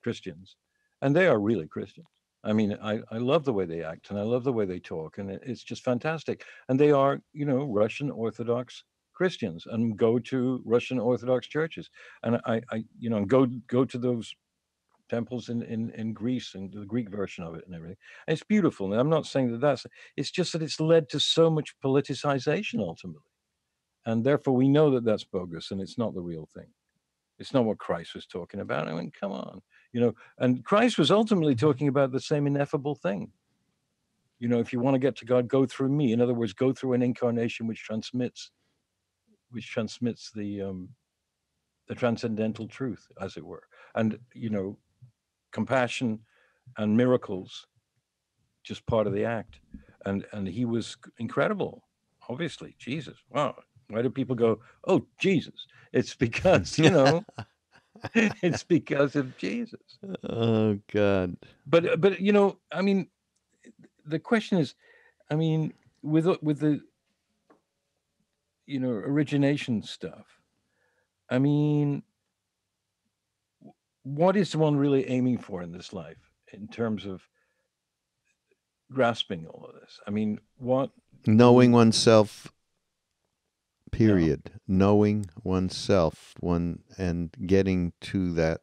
Christians, and they are really Christians. I mean, I love the way they act, and I love the way they talk, and it's just fantastic. And they are, Russian Orthodox Christians, and go to Russian Orthodox churches, and and go to those temples in Greece and the Greek version of it and everything. And it's beautiful. And I'm not saying it's just that it's led to so much politicization ultimately. And therefore we know that that's bogus and it's not the real thing. It's not what Christ was talking about. I mean, come on, and Christ was ultimately talking about the same ineffable thing. If you want to get to God, go through me. In other words, go through an incarnation which transmits the transcendental truth, as it were. And compassion and miracles just part of the act. And he was incredible. Obviously, Jesus. Wow. Why do people go, "Oh, Jesus"? It's because it's because of Jesus. Oh God. But I mean, the question is, I mean, with the origination stuff, I mean, what is one really aiming for in this life in terms of grasping all of this? I mean, what Knowing do oneself, yeah, period. Knowing oneself, and getting to that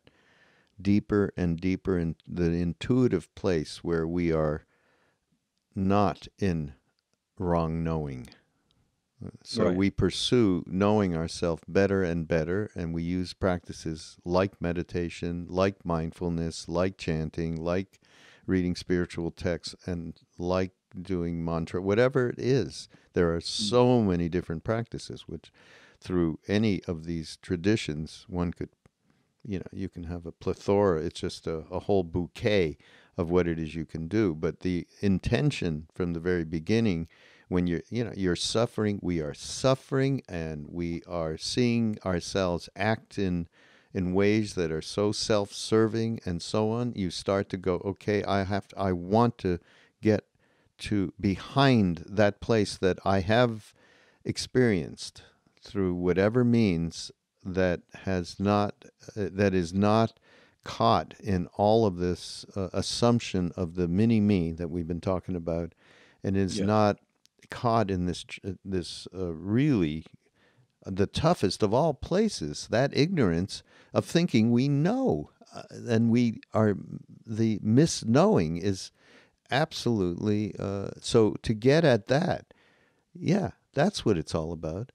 deeper and deeper in the intuitive place where we are not in wrong knowing. So right? we pursue knowing ourselves better and better, and we use practices like meditation, like mindfulness, like chanting, like reading spiritual texts, and like doing mantra, whatever it is. There are Mm. so many different practices, which through any of these traditions, one could, you can have a plethora. It's just a whole bouquet of what it is you can do. But the intention from the very beginning, when you're suffering, we are suffering, and we are seeing ourselves act in ways that are so self-serving and so on. You start to go, okay, I want to get to behind that place that I have experienced through whatever means that that is not caught in all of this assumption of the mini me that we've been talking about, and is Yeah. not caught in this really the toughest of all places, that ignorance of thinking we know, and we are the misknowing is absolutely so. To get at that, yeah, that's what it's all about.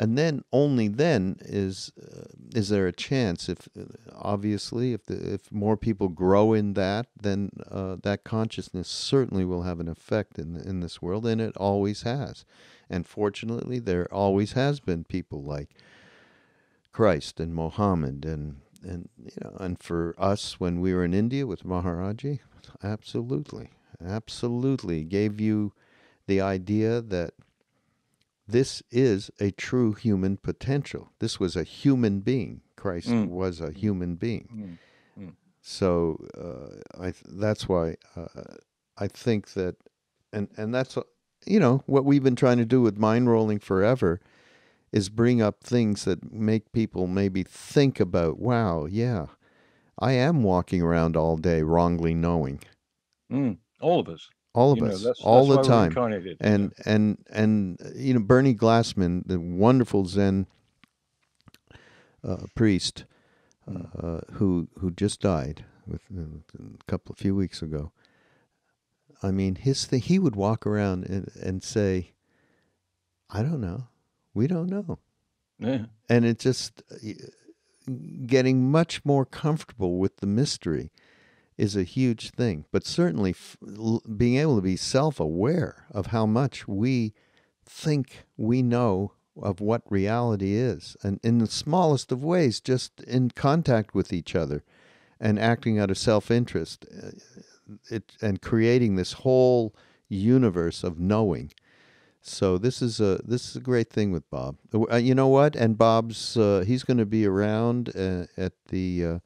And then only then is there a chance if obviously if more people grow in that, then that consciousness certainly will have an effect in this world, and it always has. And fortunately, there always has been people like Christ and Mohammed and for us when we were in India with Maharaji, absolutely gave you the idea that this is a true human potential. This was a human being. Christ was a human being. So that's why I think that, and that's what we've been trying to do with mind rolling forever is bring up things that make people maybe think about, wow, yeah, I am walking around all day wrongly knowing. All of us. All of us, all That's the why we're time. incarnated. And Bernie Glassman, the wonderful Zen priest who just died a few weeks ago. I mean, his thing, he would walk around and say, I don't know. We don't know. Yeah. And it just getting much more comfortable with the mystery is a huge thing. But certainly being able to be self-aware of how much we think we know of what reality is, and in the smallest of ways, just in contact with each other and acting out of self-interest, and creating this whole universe of knowing. So this is a great thing with Bob. You know what? And Bob's he's going to be around at the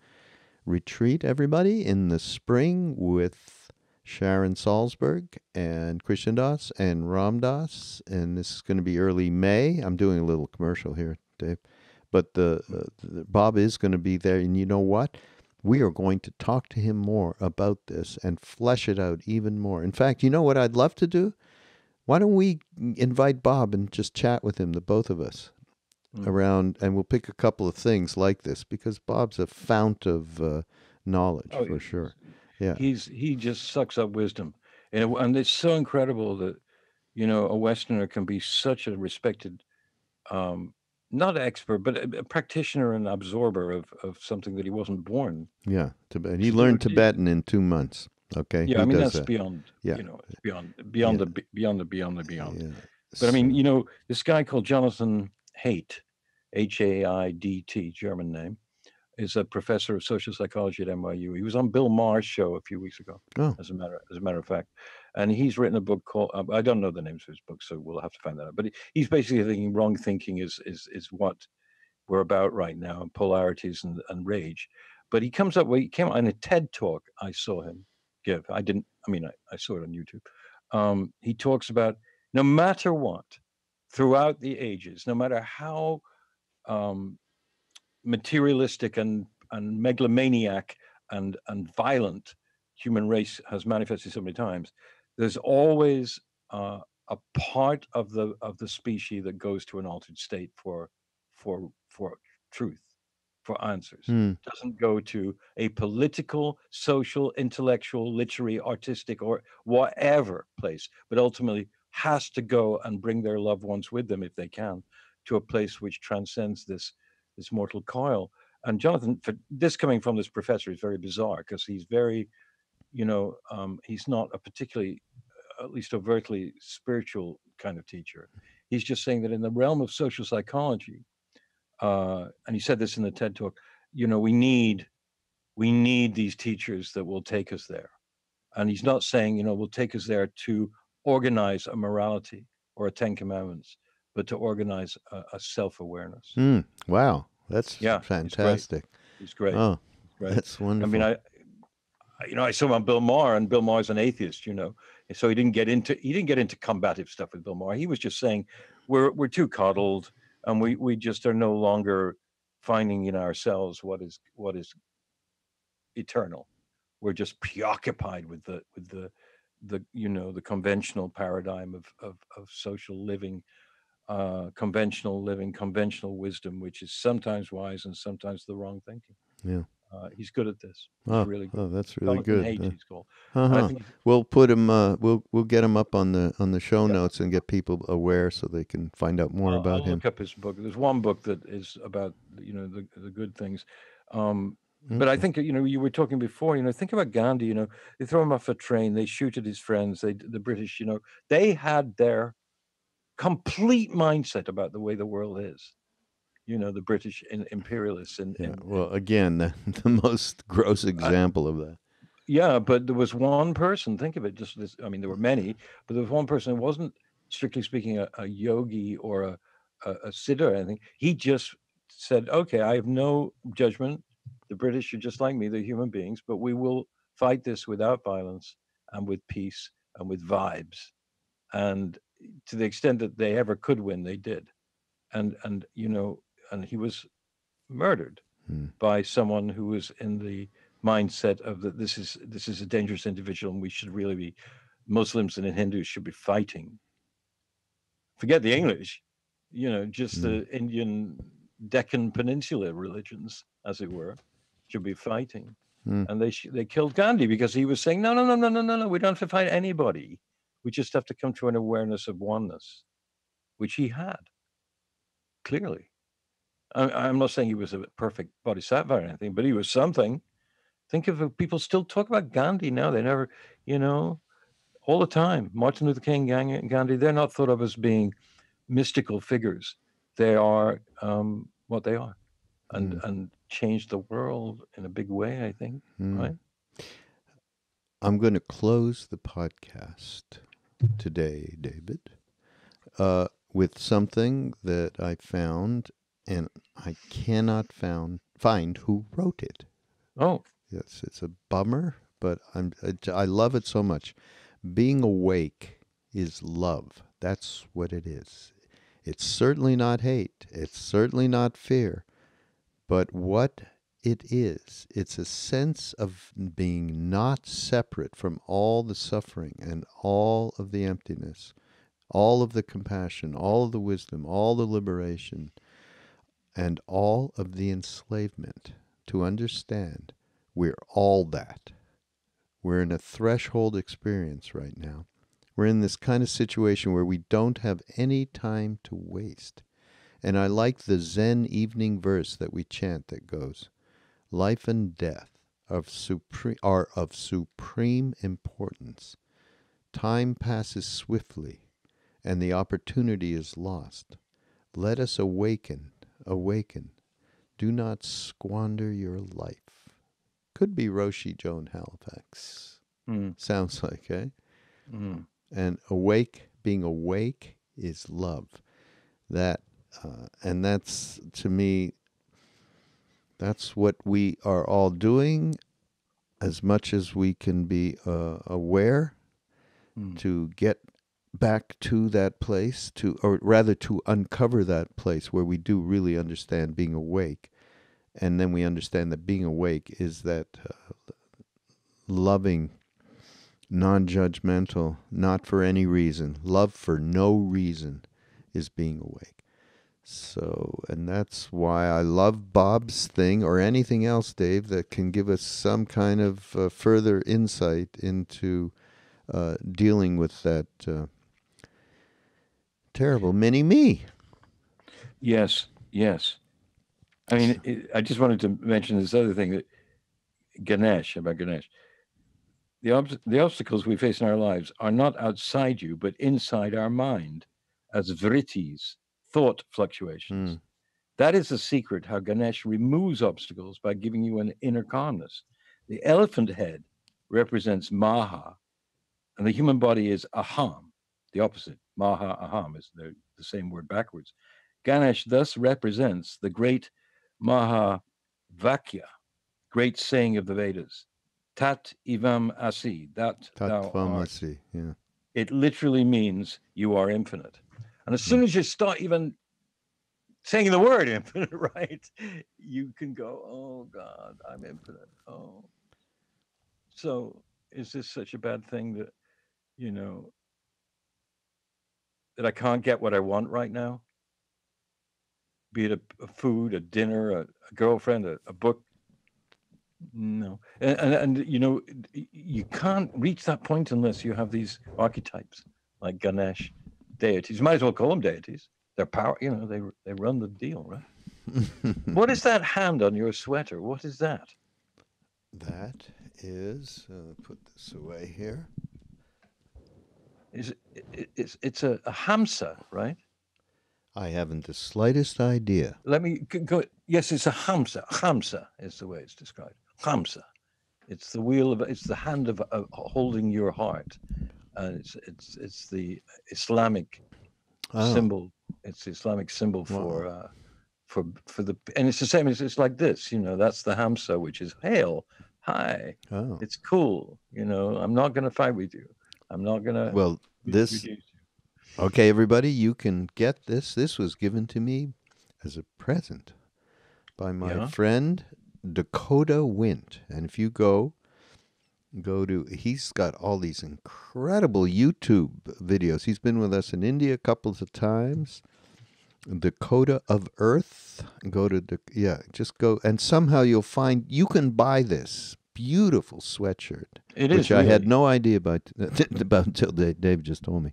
retreat, everybody, in the spring with Sharon Salzberg and Krishnan Das and Ram Das, and this is going to be early May. I'm doing a little commercial here, Dave, but the Bob is going to be there, and you know what? We are going to talk to him more about this and flesh it out even more. In fact, you know what I'd love to do? Why don't we invite Bob and just chat with him, the both of us, around, and we'll pick a couple of things like this, because Bob's a fount of knowledge for sure. Yeah, He just sucks up wisdom, and it's so incredible that a Westerner can be such a respected, not expert, but a practitioner and absorber of something that he wasn't born yeah. Tibet. He to do. learned Tibetan in 2 months. Okay, Yeah, he I mean does that's that. beyond. Yeah, It's beyond yeah, the beyond. yeah. But I mean, So, this guy called Jonathan Haidt, Haidt, German name, is a professor of social psychology at NYU. He was on Bill Maher's show a few weeks ago, oh, as a matter of fact, and he's written a book called I don't know the names of his books, so we'll have to find that out. But he's basically thinking wrong thinking is what we're about right now, and polarities and rage. But he came on a TED talk I saw him give. I didn't. I mean, I saw it on YouTube. He talks about no matter what, throughout the ages, no matter how um, materialistic and megalomaniac and violent human race has manifested so many times, there's always a part of the species that goes to an altered state for truth, for answers. hmm, Doesn't go to a political, social, intellectual, literary, artistic, or whatever place, but ultimately has to go and bring their loved ones with them if they can to a place which transcends this mortal coil. And Jonathan, for this coming from this professor, is very bizarre because he's very, he's not a particularly, at least overtly spiritual kind of teacher. He's just saying that in the realm of social psychology, and he said this in the TED talk, we need these teachers that will take us there. And he's not saying, will take us there to organize a morality or a Ten Commandments, but to organize a self-awareness. wow, that's Yeah, he's great. fantastic. He's great. Oh, He's great. that's I mean, wonderful. I saw him on Bill Maher, and Bill Maher's an atheist, and so he didn't get into combative stuff with Bill Maher. He was just saying we're too coddled, and we just are no longer finding in ourselves what is eternal. We're just preoccupied with the conventional paradigm of social living, conventional living, conventional wisdom, which is sometimes wise and sometimes the wrong thinking. Yeah. He's good at this. He's Oh, really good. oh, that's really Jonathan good. Haidt, he's called. And I Uh-huh. think, We'll put him. We'll get him up on the show yeah, notes and get people aware so they can find out more about I'll him. look up his book. There's one book that is about, the good things. But I Okay. think, you were talking before, think about Gandhi, they throw him off a train, they shoot at his friends, the British, they had their complete mindset about the way the world is. The British imperialists Yeah. and Well, again, the most gross I, example of that. yeah, but there was one person. Think of it. Just this. I mean, there were many, but there was one person who wasn't strictly speaking a yogi or a siddha or anything. He just said, "Okay, I have no judgment. The British are just like me. They're human beings, but we will fight this without violence and with peace and with vibes." And to the extent that they ever could win, they did. And he was murdered Hmm. by someone who was in the mindset of that this is a dangerous individual and we should really be Muslims and Hindus should be fighting. Forget the English, just Hmm. the Indian Deccan Peninsula religions, as it were, should be fighting. Hmm. And they killed Gandhi because he was saying, no, no, no, no, no, no, no, we don't have to fight anybody. We just have to come to an awareness of oneness, which he had clearly. I'm not saying he was a perfect bodhisattva or anything, but he was something. Think of people still talk about Gandhi now. They never, you know, all the time. Martin Luther King, Gandhi, they're not thought of as being mystical figures. They are what they are, and Hmm. changed the world in a big way. I think, Hmm. right? I'm going to close the podcast today, David, with something that I found, and I cannot find who wrote it. Oh, Yes, it's a bummer, but I love it so much. Being awake is love. That's what it is. It's certainly not hate. It's certainly not fear. But what it is, it's a sense of being not separate from all the suffering and all of the emptiness, all of the compassion, all of the wisdom, all the liberation, and all of the enslavement. To understand we're all that. We're in a threshold experience right now. We're in this kind of situation where we don't have any time to waste. And I like the Zen evening verse that we chant that goes, life and death are of supreme importance. Time passes swiftly, and the opportunity is lost. Let us awaken, awaken. Do not squander your life. Could be Roshi Joan Halifax. mm, Sounds like, eh? mm. And being awake is love. That, and that's, to me, that's what we are all doing as much as we can be aware Mm. to get back to that place, or rather to uncover that place where we do really understand being awake. And then we understand that being awake is that loving, non-judgmental, not for any reason, love for no reason is being awake. So, and that's why I love Bob's thing or anything else, Dave, that can give us some kind of further insight into dealing with that terrible mini me. Yes, yes. I mean, I just wanted to mention this other thing that about Ganesh. The obstacles we face in our lives are not outside you, but inside our mind, as vrittis, thought Hmm. fluctuations. That is the secret how Ganesh removes obstacles by giving you an inner calmness. The elephant head represents Maha, and the human body is Aham, the opposite. Maha, Aham is the same word backwards. Ganesh thus represents the great Maha Vakya, great saying of the Vedas. Tat ivam asi, that thou art. Tatvamasi. Yeah. It literally means you are infinite. And as Hmm. soon as you start even saying the word infinite, right, you can go, oh God, I'm infinite. Oh. So is this such a bad thing that, you know, that I can't get what I want right now? Be it a food, a dinner, a girlfriend, a book, No, and you know, you can't reach that point unless you have these archetypes like Ganesh, deities. You might as well call them deities. They're power. You know, they run the deal, right? What is that hand on your sweater? What is that? That is, put this away here. It's a hamsa, right? I haven't the slightest idea. Let me go. Yes, it's a hamsa. Hamsa is the way it's described. Hamsa. It's the wheel of. It's the hand of holding your heart, and it's the Islamic symbol. It's the Islamic symbol for the, and it's the same. It's like this. You know, that's the hamsa, which is hail, hi. Oh. It's cool. You know, I'm not going to fight with you. I'm not going to. Well, this. Okay, everybody, you can get this. This was given to me as a present by my friend Dakota Wint. And if you go to, he's got all these incredible YouTube videos. He's been with us in India a couple of times. Dakota of Earth. Go to, just go. And somehow you'll find, you can buy this beautiful sweatshirt. Which I had no idea about until Dave just told me.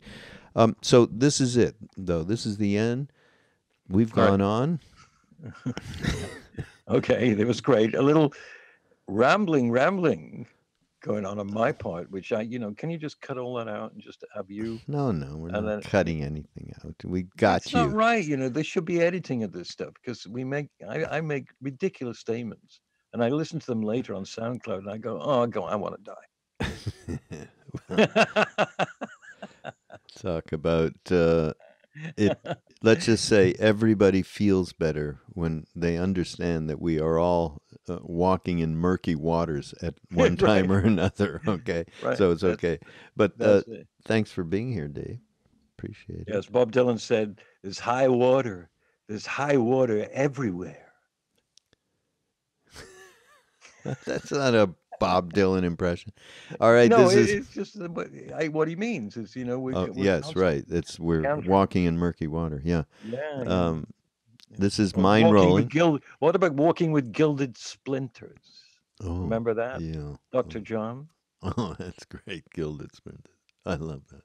So this is it, though. This is the end. We've gone on. Okay, that was great. A little rambling going on my part, which can you just cut all that out and just have you? No, we're not cutting anything out. We got it's you. Not right. You know, there should be editing of this stuff because I make ridiculous statements and I listen to them later on SoundCloud and I go, I want to die. Talk about it. Let's just say everybody feels better when they understand that we are all walking in murky waters at one time or another. Okay, so it's okay. But thanks for being here, Dave. Appreciate it. Yes, Bob Dylan said, "There's high water. There's high water everywhere." That's not a Bob Dylan impression. All right, no, it's just what he means is, right. We're walking in murky water. Yeah. Yeah. This is Mindrolling. What about walking with gilded splinters? Oh, remember that? Yeah. Dr. John. Oh, that's great. Gilded splinters. I love that.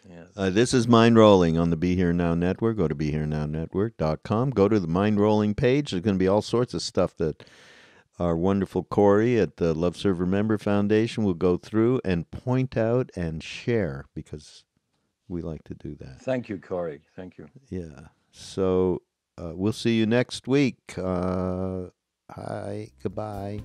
Yes. This is Mindrolling on the Be Here Now Network. Go to BeHereNowNetwork.com. Go to the Mindrolling page. There's going to be all sorts of stuff that our wonderful Corey at the Love Serve Remember Foundation will go through and point out and share because we like to do that. Thank you, Corey. Thank you. Yeah. So we'll see you next week. Hi. Goodbye.